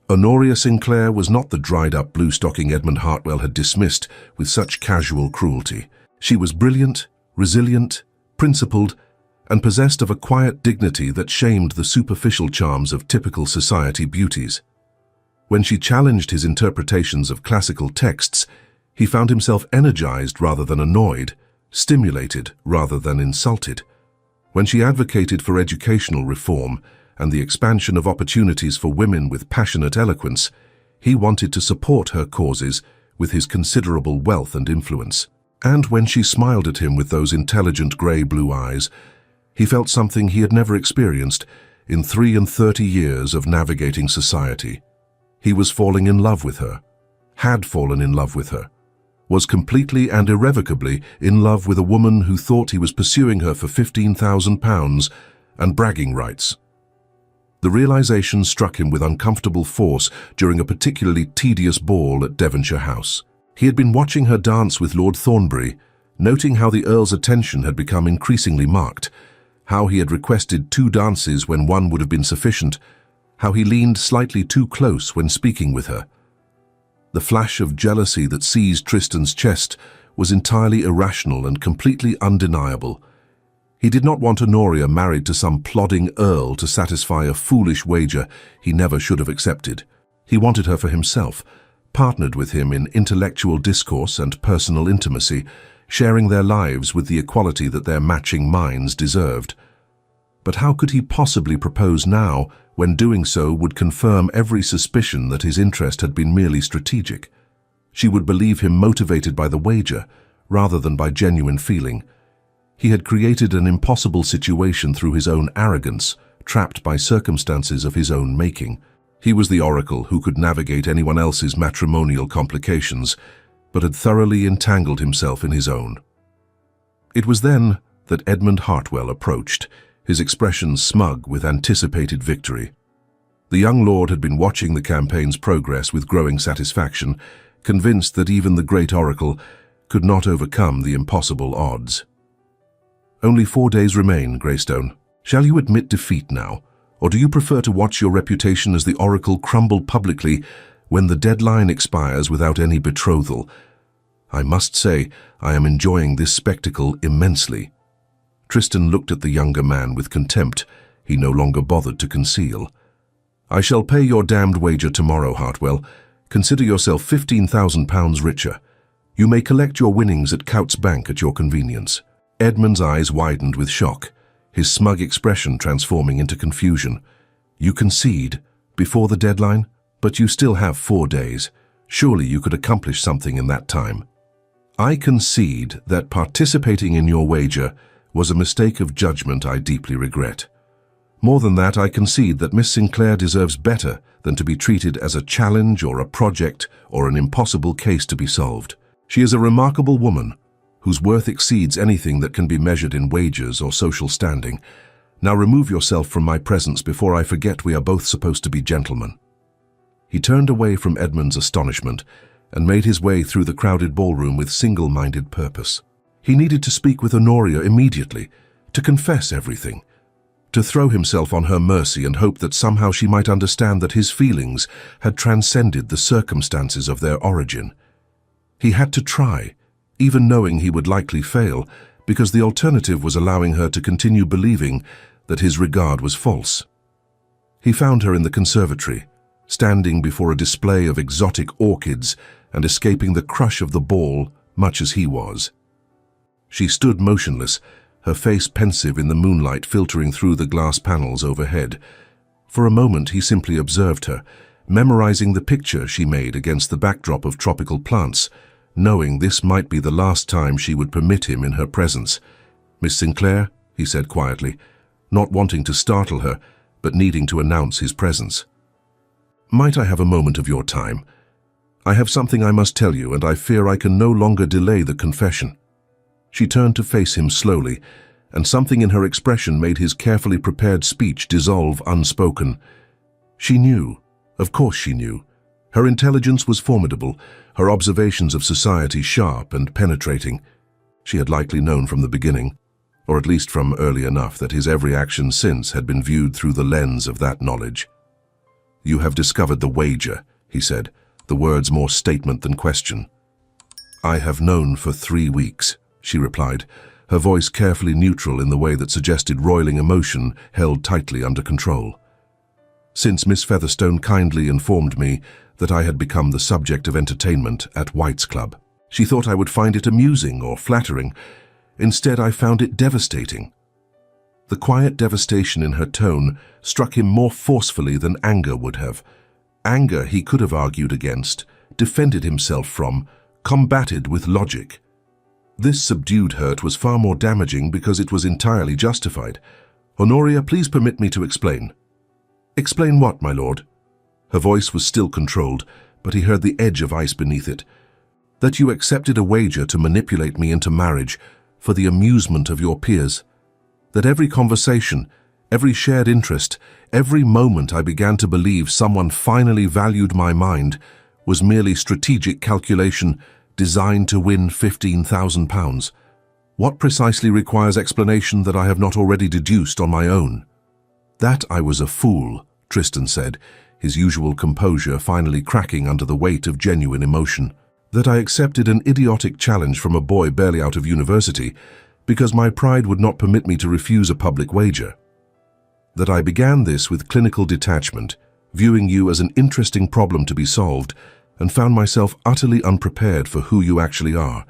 Honoria Sinclair was not the dried-up blue-stocking Edmund Hartwell had dismissed with such casual cruelty. She was brilliant, resilient, principled, and possessed of a quiet dignity that shamed the superficial charms of typical society beauties. When she challenged his interpretations of classical texts, he found himself energized rather than annoyed, stimulated rather than insulted. When she advocated for educational reform and the expansion of opportunities for women with passionate eloquence, he wanted to support her causes with his considerable wealth and influence. And when she smiled at him with those intelligent grey-blue eyes, he felt something he had never experienced in 33 years of navigating society. He was falling in love with her, had fallen in love with her, was completely and irrevocably in love with a woman who thought he was pursuing her for £15,000 and bragging rights. The realization struck him with uncomfortable force during a particularly tedious ball at Devonshire House. He had been watching her dance with Lord Thornbury, noting how the Earl's attention had become increasingly marked, how he had requested 2 dances when one would have been sufficient, how he leaned slightly too close when speaking with her. The flash of jealousy that seized Tristan's chest was entirely irrational and completely undeniable. He did not want Honoria married to some plodding earl to satisfy a foolish wager he never should have accepted. He wanted her for himself, partnered with him in intellectual discourse and personal intimacy, sharing their lives with the equality that their matching minds deserved. But how could he possibly propose now, when doing so would confirm every suspicion that his interest had been merely strategic? She would believe him motivated by the wager, rather than by genuine feeling. He had created an impossible situation through his own arrogance, trapped by circumstances of his own making. He was the oracle who could navigate anyone else's matrimonial complications, but had thoroughly entangled himself in his own. It was then that Edmund Hartwell approached, his expression smug with anticipated victory. The young lord had been watching the campaign's progress with growing satisfaction, convinced that even the great oracle could not overcome the impossible odds. "Only 4 days remain, Greystone. Shall you admit defeat now, or do you prefer to watch your reputation as the oracle crumble publicly when the deadline expires without any betrothal? I must say, I am enjoying this spectacle immensely." Tristan looked at the younger man with contempt he no longer bothered to conceal. "I shall pay your damned wager tomorrow, Hartwell. Consider yourself £15,000 richer. You may collect your winnings at Coutts Bank at your convenience." Edmund's eyes widened with shock, his smug expression transforming into confusion. "You concede before the deadline? But you still have 4 days. Surely you could accomplish something in that time." "I concede that participating in your wager was a mistake of judgment I deeply regret. More than that, I concede that Miss Sinclair deserves better than to be treated as a challenge or a project or an impossible case to be solved. She is a remarkable woman, whose worth exceeds anything that can be measured in wages or social standing. Now remove yourself from my presence before I forget we are both supposed to be gentlemen." He turned away from Edmund's astonishment and made his way through the crowded ballroom with single-minded purpose. He needed to speak with Honoria immediately, to confess everything, to throw himself on her mercy and hope that somehow she might understand that his feelings had transcended the circumstances of their origin. He had to try, even knowing he would likely fail, because the alternative was allowing her to continue believing that his regard was false. He found her in the conservatory, standing before a display of exotic orchids and escaping the crush of the ball much as he was. She stood motionless, her face pensive in the moonlight filtering through the glass panels overhead. For a moment he simply observed her, memorizing the picture she made against the backdrop of tropical plants, knowing this might be the last time she would permit him in her presence. "Miss Sinclair," he said quietly, not wanting to startle her, but needing to announce his presence. "Might I have a moment of your time? I have something I must tell you, and I fear I can no longer delay the confession." She turned to face him slowly, and something in her expression made his carefully prepared speech dissolve unspoken. She knew. Of course she knew. Her intelligence was formidable, her observations of society sharp and penetrating. She had likely known from the beginning, or at least from early enough, that his every action since had been viewed through the lens of that knowledge. "You have discovered the wager," he said, the words more statement than question. "I have known for 3 weeks," she replied, her voice carefully neutral in the way that suggested roiling emotion held tightly under control. "Since Miss Featherstone kindly informed me that I had become the subject of entertainment at White's Club. She thought I would find it amusing or flattering. Instead, I found it devastating." The quiet devastation in her tone struck him more forcefully than anger would have. Anger he could have argued against, defended himself from, combated with logic. This subdued hurt was far more damaging because it was entirely justified. "Honoria, please permit me to explain." "Explain what, my lord?" Her voice was still controlled, but he heard the edge of ice beneath it. "That you accepted a wager to manipulate me into marriage for the amusement of your peers. That every conversation, every shared interest, every moment I began to believe someone finally valued my mind was merely strategic calculation designed to win £15,000. What precisely requires explanation that I have not already deduced on my own?" "That I was a fool," Tristan said, his usual composure finally cracking under the weight of genuine emotion. "That I accepted an idiotic challenge from a boy barely out of university because my pride would not permit me to refuse a public wager. That I began this with clinical detachment, viewing you as an interesting problem to be solved, and found myself utterly unprepared for who you actually are.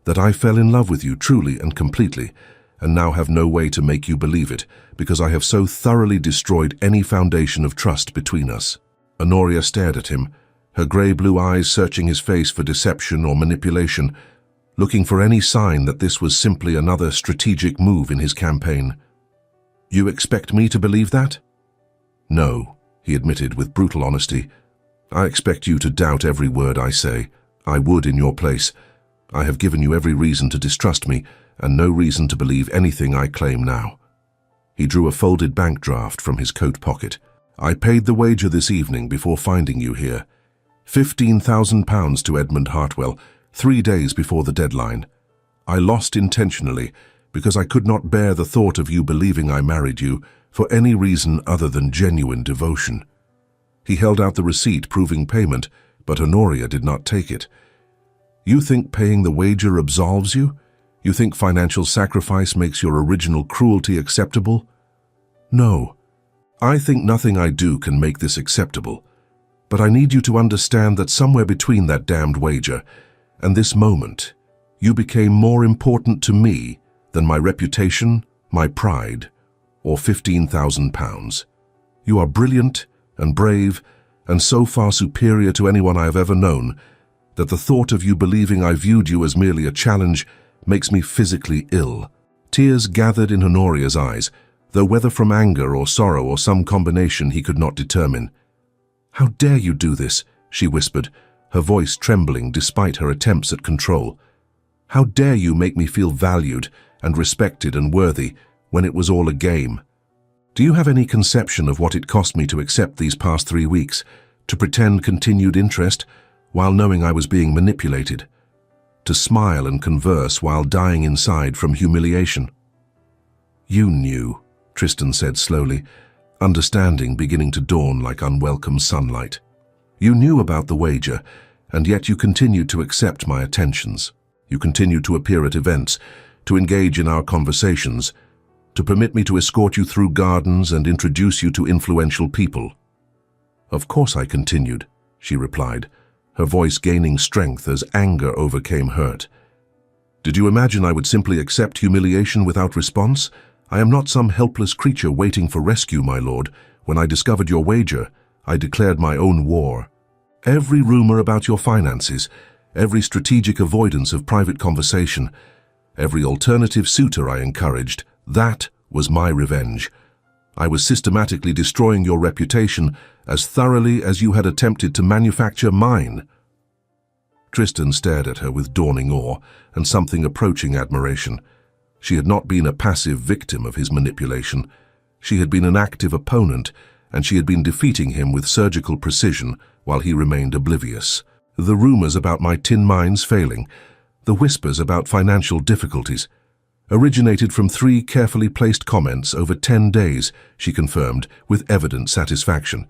That I fell in love with you truly and completely, and now have no way to make you believe it, because I have so thoroughly destroyed any foundation of trust between us." Honoria stared at him, her grey-blue eyes searching his face for deception or manipulation, looking for any sign that this was simply another strategic move in his campaign. "You expect me to believe that?" "No," he admitted with brutal honesty. "I expect you to doubt every word I say. I would in your place. I have given you every reason to distrust me, and no reason to believe anything I claim now." He drew a folded bank draft from his coat pocket. "I paid the wager this evening before finding you here. £15,000 to Edmund Hartwell, 3 days before the deadline. I lost intentionally because I could not bear the thought of you believing I married you for any reason other than genuine devotion." He held out the receipt proving payment, but Honoria did not take it. "You think paying the wager absolves you? You think financial sacrifice makes your original cruelty acceptable?" "No. I think nothing I do can make this acceptable. But I need you to understand that somewhere between that damned wager and this moment, you became more important to me than my reputation, my pride, or £15,000. You are brilliant and brave and so far superior to anyone I have ever known that the thought of you believing I viewed you as merely a challenge makes me physically ill." Tears gathered in Honoria's eyes, though whether from anger or sorrow or some combination he could not determine. "How dare you do this?" she whispered, her voice trembling despite her attempts at control. "How dare you make me feel valued and respected and worthy when it was all a game? Do you have any conception of what it cost me to accept these past 3 weeks, to pretend continued interest while knowing I was being manipulated? To smile and converse while dying inside from humiliation?" "You knew," Tristan said slowly, understanding beginning to dawn like unwelcome sunlight. "You knew about the wager, and yet you continued to accept my attentions. You continued to appear at events, to engage in our conversations, to permit me to escort you through gardens and introduce you to influential people." "Of course I continued," she replied, her voice gaining strength as anger overcame hurt. "Did you imagine I would simply accept humiliation without response? I am not some helpless creature waiting for rescue, my lord. When I discovered your wager, I declared my own war. Every rumor about your finances, every strategic avoidance of private conversation, every alternative suitor I encouraged, that was my revenge. I was systematically destroying your reputation as thoroughly as you had attempted to manufacture mine. Tristan stared at her with dawning awe and something approaching admiration. She had not been a passive victim of his manipulation. She had been an active opponent, and she had been defeating him with surgical precision while he remained oblivious. The rumors about my tin mines failing, the whispers about financial difficulties, originated from 3 carefully placed comments over 10 days, she confirmed with evident satisfaction.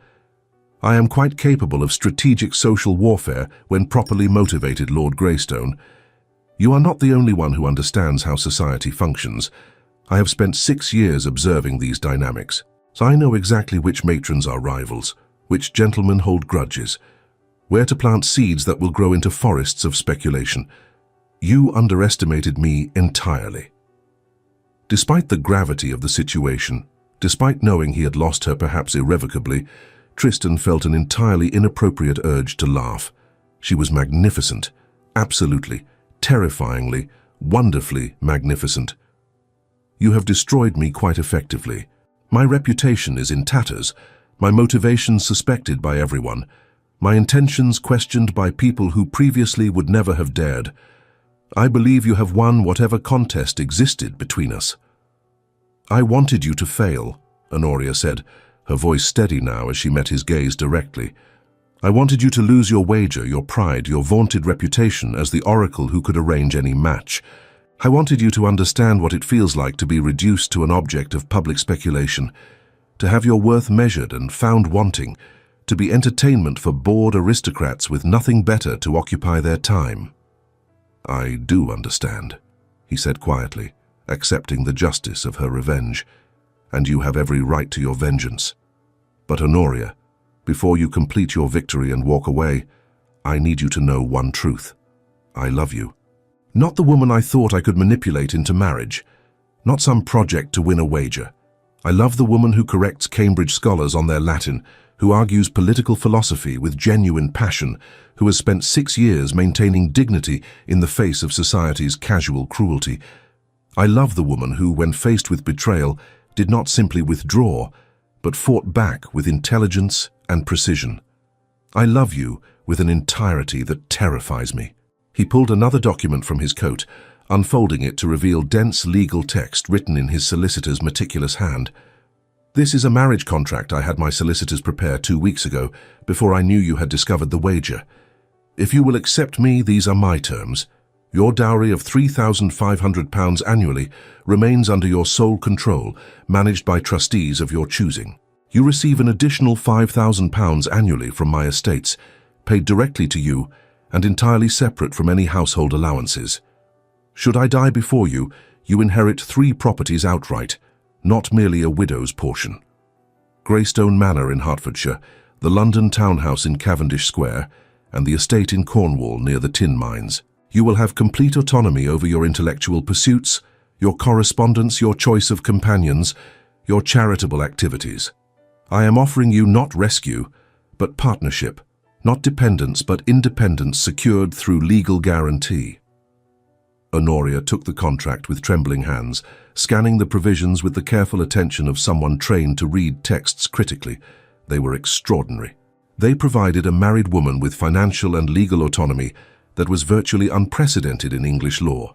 I am quite capable of strategic social warfare when properly motivated, Lord Greystone. You are not the only one who understands how society functions. I have spent 6 years observing these dynamics, so I know exactly which matrons are rivals, which gentlemen hold grudges, where to plant seeds that will grow into forests of speculation. You underestimated me entirely. Despite the gravity of the situation, despite knowing he had lost her perhaps irrevocably, Tristan felt an entirely inappropriate urge to laugh. She was magnificent, absolutely, terrifyingly, wonderfully magnificent. You have destroyed me quite effectively. My reputation is in tatters, my motivations suspected by everyone, my intentions questioned by people who previously would never have dared. I believe you have won whatever contest existed between us. I wanted you to fail, Honoria said, her voice steady now as she met his gaze directly. I wanted you to lose your wager, your pride, your vaunted reputation as the oracle who could arrange any match. I wanted you to understand what it feels like to be reduced to an object of public speculation, to have your worth measured and found wanting, to be entertainment for bored aristocrats with nothing better to occupy their time. I do understand, he said quietly, accepting the justice of her revenge, and you have every right to your vengeance. But Honoria, before you complete your victory and walk away, I need you to know one truth. I love you. Not the woman I thought I could manipulate into marriage, not some project to win a wager. I love the woman who corrects Cambridge scholars on their Latin, who argues political philosophy with genuine passion, who has spent 6 years maintaining dignity in the face of society's casual cruelty. I love the woman who, when faced with betrayal, did not simply withdraw, but fought back with intelligence and precision. I love you with an entirety that terrifies me. He pulled another document from his coat, unfolding it to reveal dense legal text written in his solicitor's meticulous hand. This is a marriage contract I had my solicitors prepare 2 weeks ago, before I knew you had discovered the wager. If you will accept me, these are my terms. Your dowry of £3,500 annually remains under your sole control, managed by trustees of your choosing. You receive an additional £5,000 annually from my estates, paid directly to you and entirely separate from any household allowances. Should I die before you, you inherit 3 properties outright, not merely a widow's portion. Greystone Manor in Hertfordshire, the London townhouse in Cavendish Square, and the estate in Cornwall near the tin mines. You will have complete autonomy over your intellectual pursuits, your correspondence, your choice of companions, your charitable activities. I am offering you not rescue, but partnership, not dependence, but independence secured through legal guarantee. Honoria took the contract with trembling hands, scanning the provisions with the careful attention of someone trained to read texts critically. They were extraordinary. They provided a married woman with financial and legal autonomy that was virtually unprecedented in English law.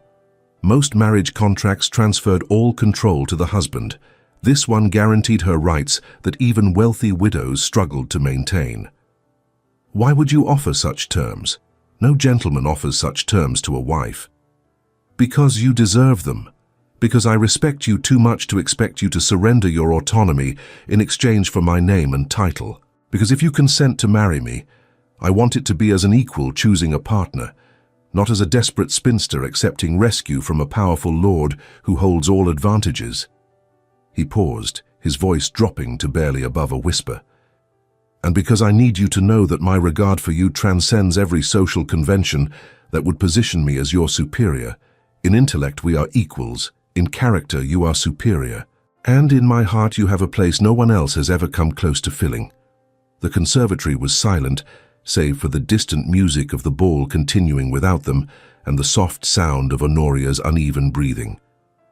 Most marriage contracts transferred all control to the husband. This one guaranteed her rights that even wealthy widows struggled to maintain. Why would you offer such terms? No gentleman offers such terms to a wife. Because you deserve them. Because I respect you too much to expect you to surrender your autonomy in exchange for my name and title. Because if you consent to marry me, I want it to be as an equal choosing a partner, not as a desperate spinster accepting rescue from a powerful lord who holds all advantages. He paused, his voice dropping to barely above a whisper. And because I need you to know that my regard for you transcends every social convention that would position me as your superior. In intellect we are equals, in character you are superior, and in my heart you have a place no one else has ever come close to filling. The conservatory was silent, save for the distant music of the ball continuing without them and the soft sound of Honoria's uneven breathing.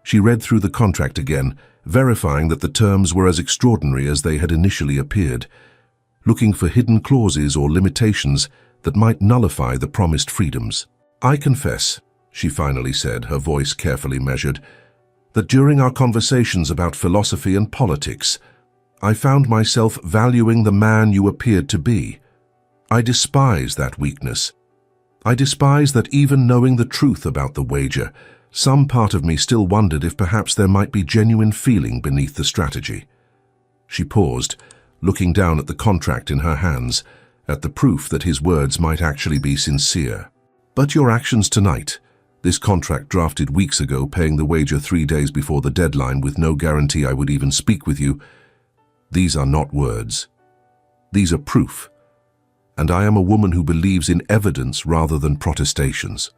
She read through the contract again, verifying that the terms were as extraordinary as they had initially appeared. Looking for hidden clauses or limitations, that might nullify the promised freedoms. "I confess," she finally said, her voice carefully measured, "that during our conversations about philosophy and politics, I found myself valuing the man you appeared to be. I despise that weakness. I despise that even knowing the truth about the wager, some part of me still wondered if perhaps there might be genuine feeling beneath the strategy." She paused, looking down at the contract in her hands, at the proof that his words might actually be sincere. "But your actions tonight, this contract drafted weeks ago, paying the wager 3 days before the deadline with no guarantee I would even speak with you, these are not words. These are proof. And I am a woman who believes in evidence rather than protestations."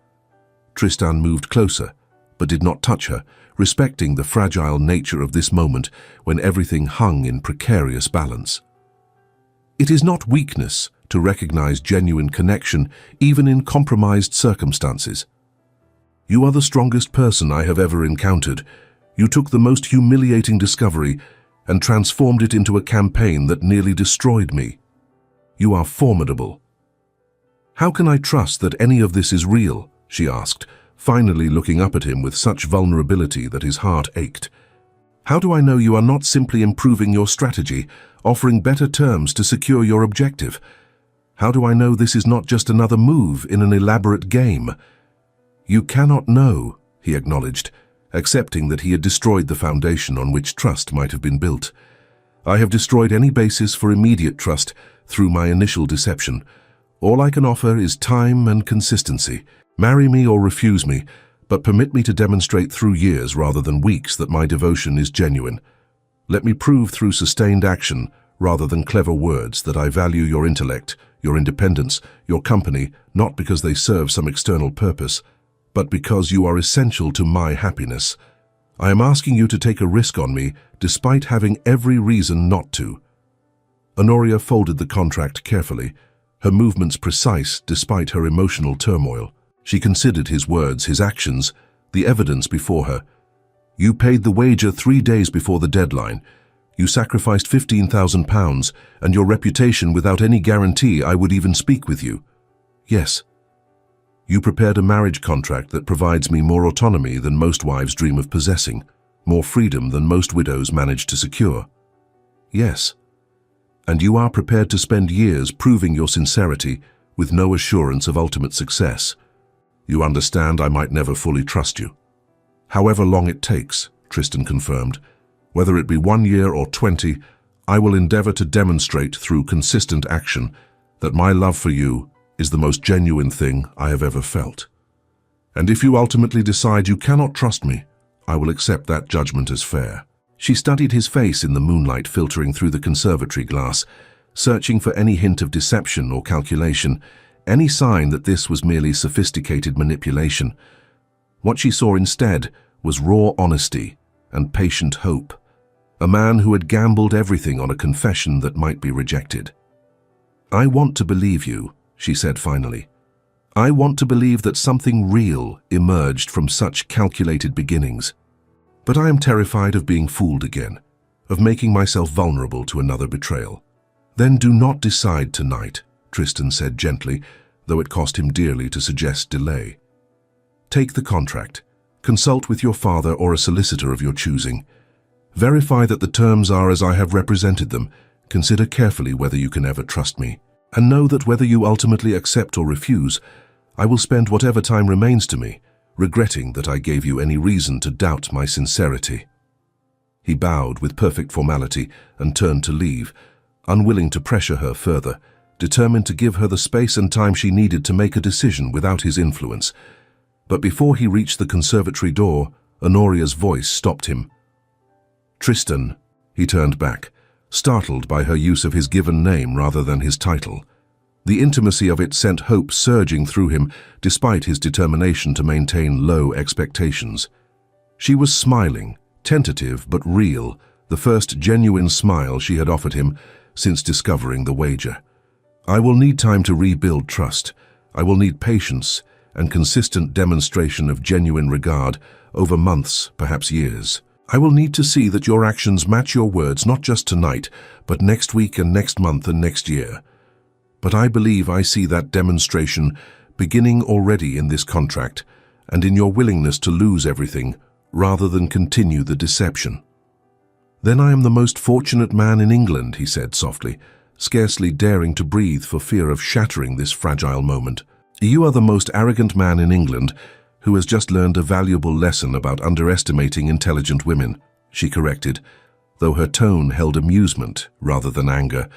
Tristan moved closer, but did not touch her, respecting the fragile nature of this moment when everything hung in precarious balance. "It is not weakness to recognize genuine connection, even in compromised circumstances. You are the strongest person I have ever encountered. You took the most humiliating discovery and transformed it into a campaign that nearly destroyed me. You are formidable." "How can I trust that any of this is real?" she asked, finally looking up at him with such vulnerability that his heart ached. "How do I know you are not simply improving your strategy, offering better terms to secure your objective? How do I know this is not just another move in an elaborate game?" "You cannot know," he acknowledged, accepting that he had destroyed the foundation on which trust might have been built. "I have destroyed any basis for immediate trust through my initial deception. All I can offer is time and consistency. Marry me or refuse me, but permit me to demonstrate through years rather than weeks that my devotion is genuine. Let me prove through sustained action rather than clever words that I value your intellect, your independence, your company, not because they serve some external purpose, but because you are essential to my happiness. I am asking you to take a risk on me despite having every reason not to." Honoria folded the contract carefully, her movements precise despite her emotional turmoil. She considered his words, his actions, the evidence before her. "You paid the wager 3 days before the deadline. You sacrificed £15,000 and your reputation without any guarantee I would even speak with you." "Yes." "You prepared a marriage contract that provides me more autonomy than most wives dream of possessing, more freedom than most widows manage to secure." "Yes." "And you are prepared to spend years proving your sincerity with no assurance of ultimate success. You understand I might never fully trust you." "However long it takes," Tristan confirmed. "Whether it be 1 year or 20, I will endeavor to demonstrate through consistent action that my love for you is the most genuine thing I have ever felt. And if you ultimately decide you cannot trust me, I will accept that judgment as fair." She studied his face in the moonlight filtering through the conservatory glass, searching for any hint of deception or calculation, any sign that this was merely sophisticated manipulation. What she saw instead was raw honesty and patient hope, a man who had gambled everything on a confession that might be rejected. "I want to believe you," she said finally. "I want to believe that something real emerged from such calculated beginnings. But I am terrified of being fooled again, of making myself vulnerable to another betrayal." "Then do not decide tonight," Tristan said gently, though it cost him dearly to suggest delay. "Take the contract. Consult with your father or a solicitor of your choosing. Verify that the terms are as I have represented them. Consider carefully whether you can ever trust me. And know that whether you ultimately accept or refuse, I will spend whatever time remains to me, regretting that I gave you any reason to doubt my sincerity." He bowed with perfect formality and turned to leave, unwilling to pressure her further, determined to give her the space and time she needed to make a decision without his influence. But before he reached the conservatory door, Honoria's voice stopped him. "Tristan," he turned back, startled by her use of his given name rather than his title. The intimacy of it sent hope surging through him, despite his determination to maintain low expectations. She was smiling, tentative but real, the first genuine smile she had offered him since discovering the wager. "I will need time to rebuild trust. I will need patience and consistent demonstration of genuine regard over months, perhaps years. I will need to see that your actions match your words not just tonight, but next week and next month and next year. But I believe I see that demonstration beginning already in this contract and in your willingness to lose everything rather than continue the deception." "Then I am the most fortunate man in England," he said softly, scarcely daring to breathe for fear of shattering this fragile moment. "You are the most arrogant man in England who has just learned a valuable lesson about underestimating intelligent women," she corrected, though her tone held amusement rather than anger,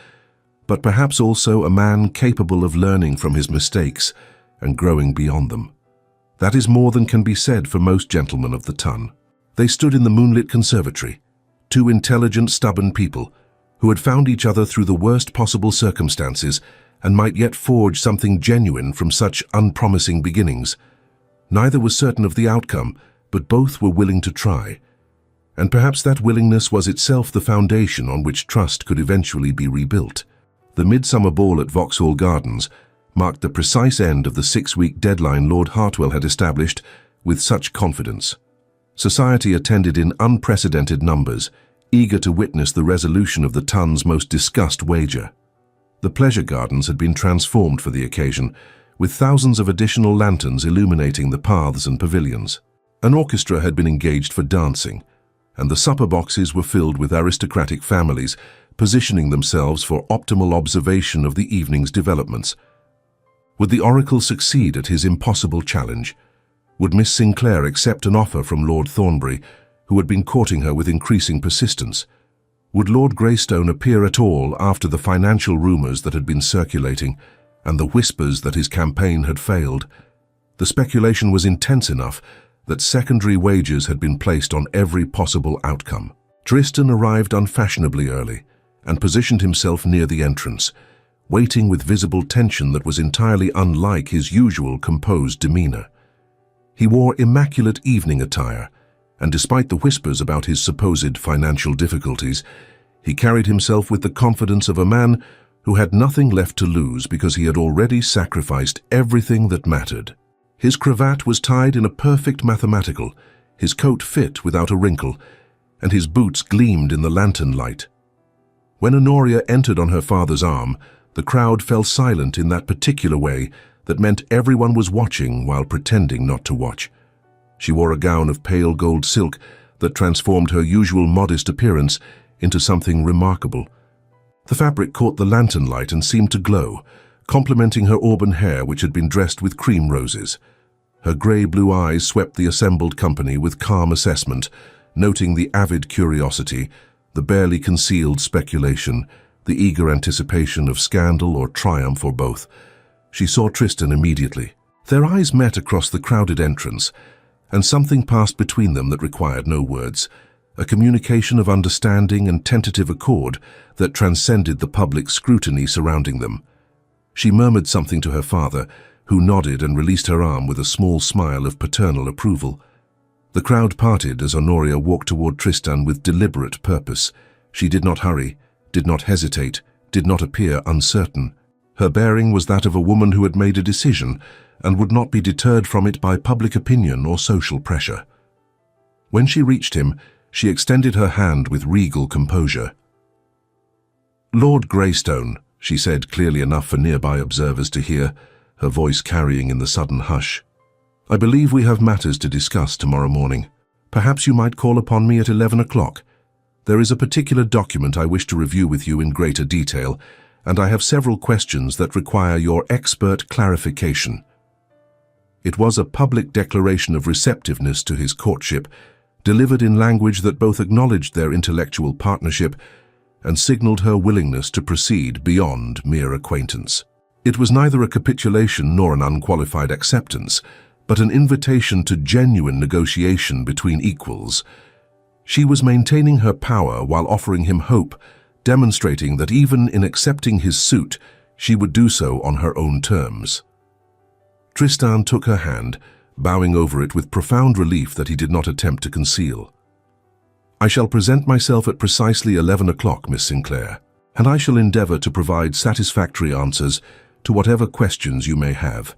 "but perhaps also a man capable of learning from his mistakes and growing beyond them. That is more than can be said for most gentlemen of the ton." They stood in the moonlit conservatory, two intelligent, stubborn people who had found each other through the worst possible circumstances and might yet forge something genuine from such unpromising beginnings. Neither was certain of the outcome, but both were willing to try. And perhaps that willingness was itself the foundation on which trust could eventually be rebuilt. The midsummer ball at Vauxhall Gardens marked the precise end of the 6-week deadline Lord Hartwell had established with such confidence. Society attended in unprecedented numbers, eager to witness the resolution of the ton's most discussed wager. The pleasure gardens had been transformed for the occasion, with thousands of additional lanterns illuminating the paths and pavilions. An orchestra had been engaged for dancing, and the supper boxes were filled with aristocratic families, positioning themselves for optimal observation of the evening's developments. Would the oracle succeed at his impossible challenge? Would Miss Sinclair accept an offer from Lord Thornbury, who had been courting her with increasing persistence? Would Lord Greystone appear at all after the financial rumours that had been circulating and the whispers that his campaign had failed? The speculation was intense enough that secondary wagers had been placed on every possible outcome. Tristan arrived unfashionably early and positioned himself near the entrance, waiting with visible tension that was entirely unlike his usual composed demeanour. He wore immaculate evening attire, and despite the whispers about his supposed financial difficulties, he carried himself with the confidence of a man who had nothing left to lose because he had already sacrificed everything that mattered. His cravat was tied in a perfect mathematical, his coat fit without a wrinkle, and his boots gleamed in the lantern light. When Honoria entered on her father's arm, the crowd fell silent in that particular way that meant everyone was watching while pretending not to watch. She wore a gown of pale gold silk that transformed her usual modest appearance into something remarkable. The fabric caught the lantern light and seemed to glow, complementing her auburn hair which had been dressed with cream roses. Her grey-blue eyes swept the assembled company with calm assessment, noting the avid curiosity, the barely concealed speculation, the eager anticipation of scandal or triumph or both. She saw Tristan immediately. Their eyes met across the crowded entrance, and something passed between them that required no words, a communication of understanding and tentative accord that transcended the public scrutiny surrounding them. She murmured something to her father, who nodded and released her arm with a small smile of paternal approval. The crowd parted as Honoria walked toward Tristan with deliberate purpose. She did not hurry, did not hesitate, did not appear uncertain. Her bearing was that of a woman who had made a decision and would not be deterred from it by public opinion or social pressure. When she reached him, she extended her hand with regal composure. "Lord Greystone," she said clearly enough for nearby observers to hear, her voice carrying in the sudden hush. "I believe we have matters to discuss tomorrow morning. Perhaps you might call upon me at 11 o'clock. There is a particular document I wish to review with you in greater detail, and I have several questions that require your expert clarification." It was a public declaration of receptiveness to his courtship, delivered in language that both acknowledged their intellectual partnership and signaled her willingness to proceed beyond mere acquaintance. It was neither a capitulation nor an unqualified acceptance, but an invitation to genuine negotiation between equals. She was maintaining her power while offering him hope, demonstrating that even in accepting his suit, she would do so on her own terms. Tristan took her hand, bowing over it with profound relief that he did not attempt to conceal. "I shall present myself at precisely 11 o'clock, Miss Sinclair, and I shall endeavour to provide satisfactory answers to whatever questions you may have.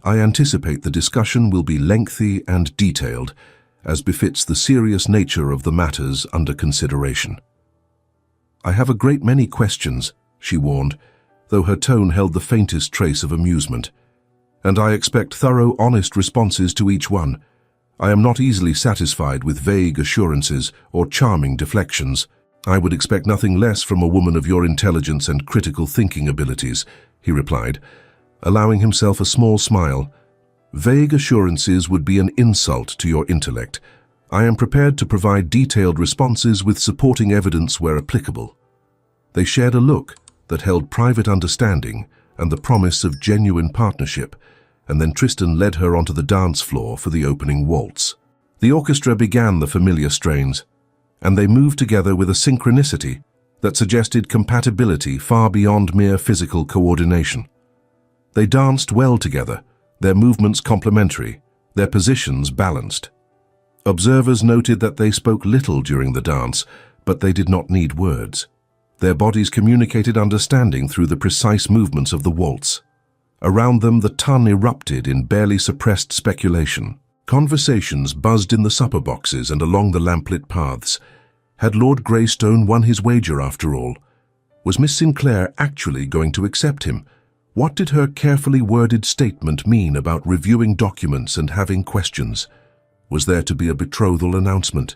I anticipate the discussion will be lengthy and detailed, as befits the serious nature of the matters under consideration." "I have a great many questions," she warned, though her tone held the faintest trace of amusement. "And I expect thorough, honest responses to each one. I am not easily satisfied with vague assurances or charming deflections. I would expect nothing less from a woman of your intelligence and critical thinking abilities," he replied, allowing himself a small smile. "Vague assurances would be an insult to your intellect. I am prepared to provide detailed responses with supporting evidence where applicable." They shared a look that held private understanding and the promise of genuine partnership, and then Tristan led her onto the dance floor for the opening waltz. The orchestra began the familiar strains, and they moved together with a synchronicity that suggested compatibility far beyond mere physical coordination. They danced well together, their movements complementary, their positions balanced. Observers noted that they spoke little during the dance, but they did not need words. Their bodies communicated understanding through the precise movements of the waltz. Around them, the ton erupted in barely suppressed speculation. Conversations buzzed in the supper boxes and along the lamplit paths. Had Lord Greystone won his wager after all? Was Miss Sinclair actually going to accept him? What did her carefully worded statement mean about reviewing documents and having questions? Was there to be a betrothal announcement?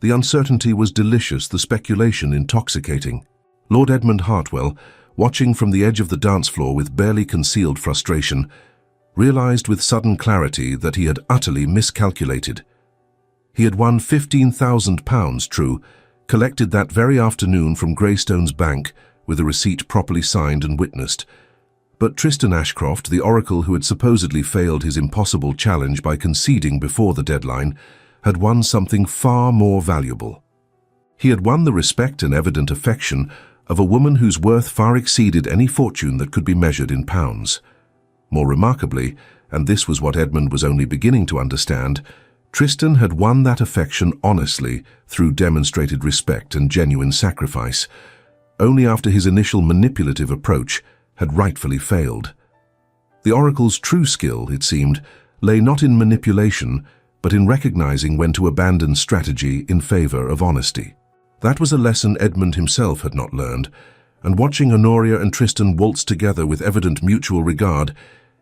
The uncertainty was delicious, the speculation intoxicating. Lord Edmund Hartwell, watching from the edge of the dance floor with barely concealed frustration, realized with sudden clarity that he had utterly miscalculated. He had won £15,000, true, collected that very afternoon from Greystone's bank with a receipt properly signed and witnessed. But Tristan Ashcroft, the oracle who had supposedly failed his impossible challenge by conceding before the deadline, had won something far more valuable. He had won the respect and evident affection of a woman whose worth far exceeded any fortune that could be measured in pounds. More remarkably, and this was what Edmund was only beginning to understand, Tristan had won that affection honestly through demonstrated respect and genuine sacrifice, only after his initial manipulative approach had rightfully failed. The oracle's true skill, it seemed, lay not in manipulation, but in recognizing when to abandon strategy in favor of honesty. That was a lesson Edmund himself had not learned, and watching Honoria and Tristan waltz together with evident mutual regard,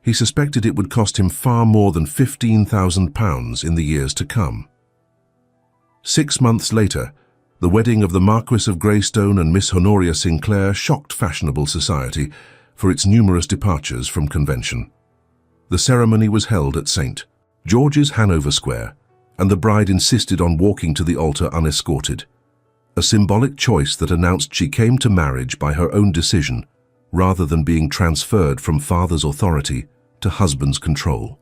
he suspected it would cost him far more than £15,000 in the years to come. 6 months later, the wedding of the Marquis of Greystone and Miss Honoria Sinclair shocked fashionable society for its numerous departures from convention. The ceremony was held at St. George's, Hanover Square, and the bride insisted on walking to the altar unescorted, a symbolic choice that announced she came to marriage by her own decision, rather than being transferred from father's authority to husband's control.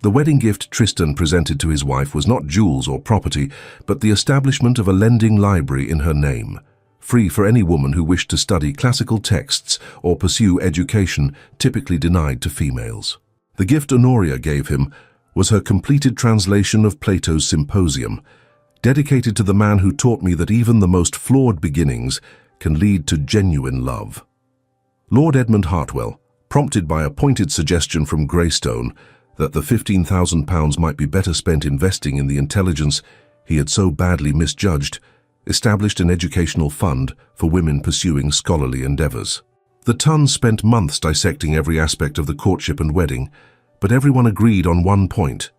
The wedding gift Tristan presented to his wife was not jewels or property, but the establishment of a lending library in her name, free for any woman who wished to study classical texts or pursue education typically denied to females. The gift Honoria gave him was her completed translation of Plato's Symposium, dedicated to the man who taught me that even the most flawed beginnings can lead to genuine love. Lord Edmund Hartwell, prompted by a pointed suggestion from Greystone that the £15,000 might be better spent investing in the intelligence he had so badly misjudged, established an educational fund for women pursuing scholarly endeavors. The Tons spent months dissecting every aspect of the courtship and wedding, but everyone agreed on one point.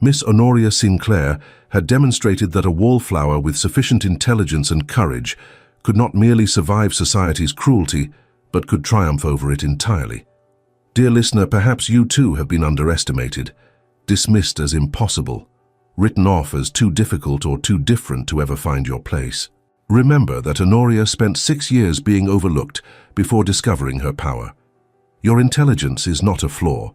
Miss Honoria Sinclair had demonstrated that a wallflower with sufficient intelligence and courage could not merely survive society's cruelty, but could triumph over it entirely. Dear listener, perhaps you too have been underestimated, dismissed as impossible, written off as too difficult or too different to ever find your place. Remember that Honoria spent 6 years being overlooked before discovering her power. Your intelligence is not a flaw.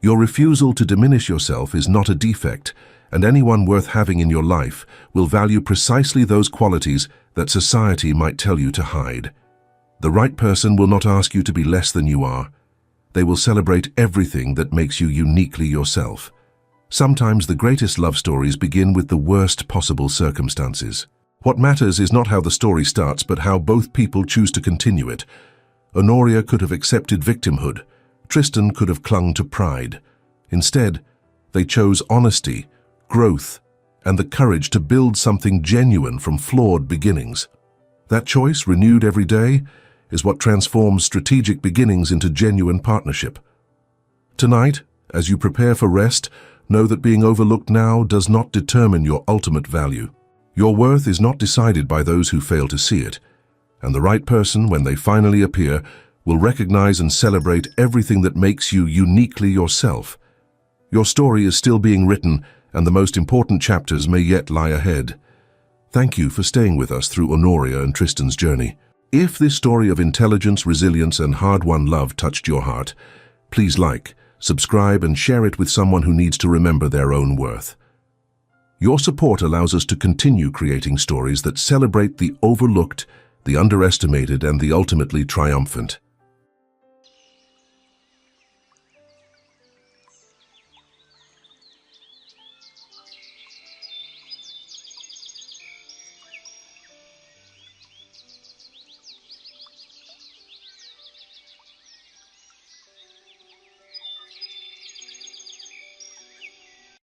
Your refusal to diminish yourself is not a defect, and anyone worth having in your life will value precisely those qualities that society might tell you to hide. The right person will not ask you to be less than you are. They will celebrate everything that makes you uniquely yourself. Sometimes the greatest love stories begin with the worst possible circumstances. What matters is not how the story starts, but how both people choose to continue it. Honoria could have accepted victimhood. Tristan could have clung to pride. Instead, they chose honesty, growth, and the courage to build something genuine from flawed beginnings. That choice, renewed every day, is what transforms strategic beginnings into genuine partnership. Tonight, as you prepare for rest, know that being overlooked now does not determine your ultimate value. Your worth is not decided by those who fail to see it, and the right person, when they finally appear, will recognize and celebrate everything that makes you uniquely yourself. Your story is still being written, and the most important chapters may yet lie ahead. Thank you for staying with us through Honoria and Tristan's journey. If this story of intelligence, resilience, and hard-won love touched your heart, please like, subscribe, and share it with someone who needs to remember their own worth. Your support allows us to continue creating stories that celebrate the overlooked, the underestimated, and the ultimately triumphant.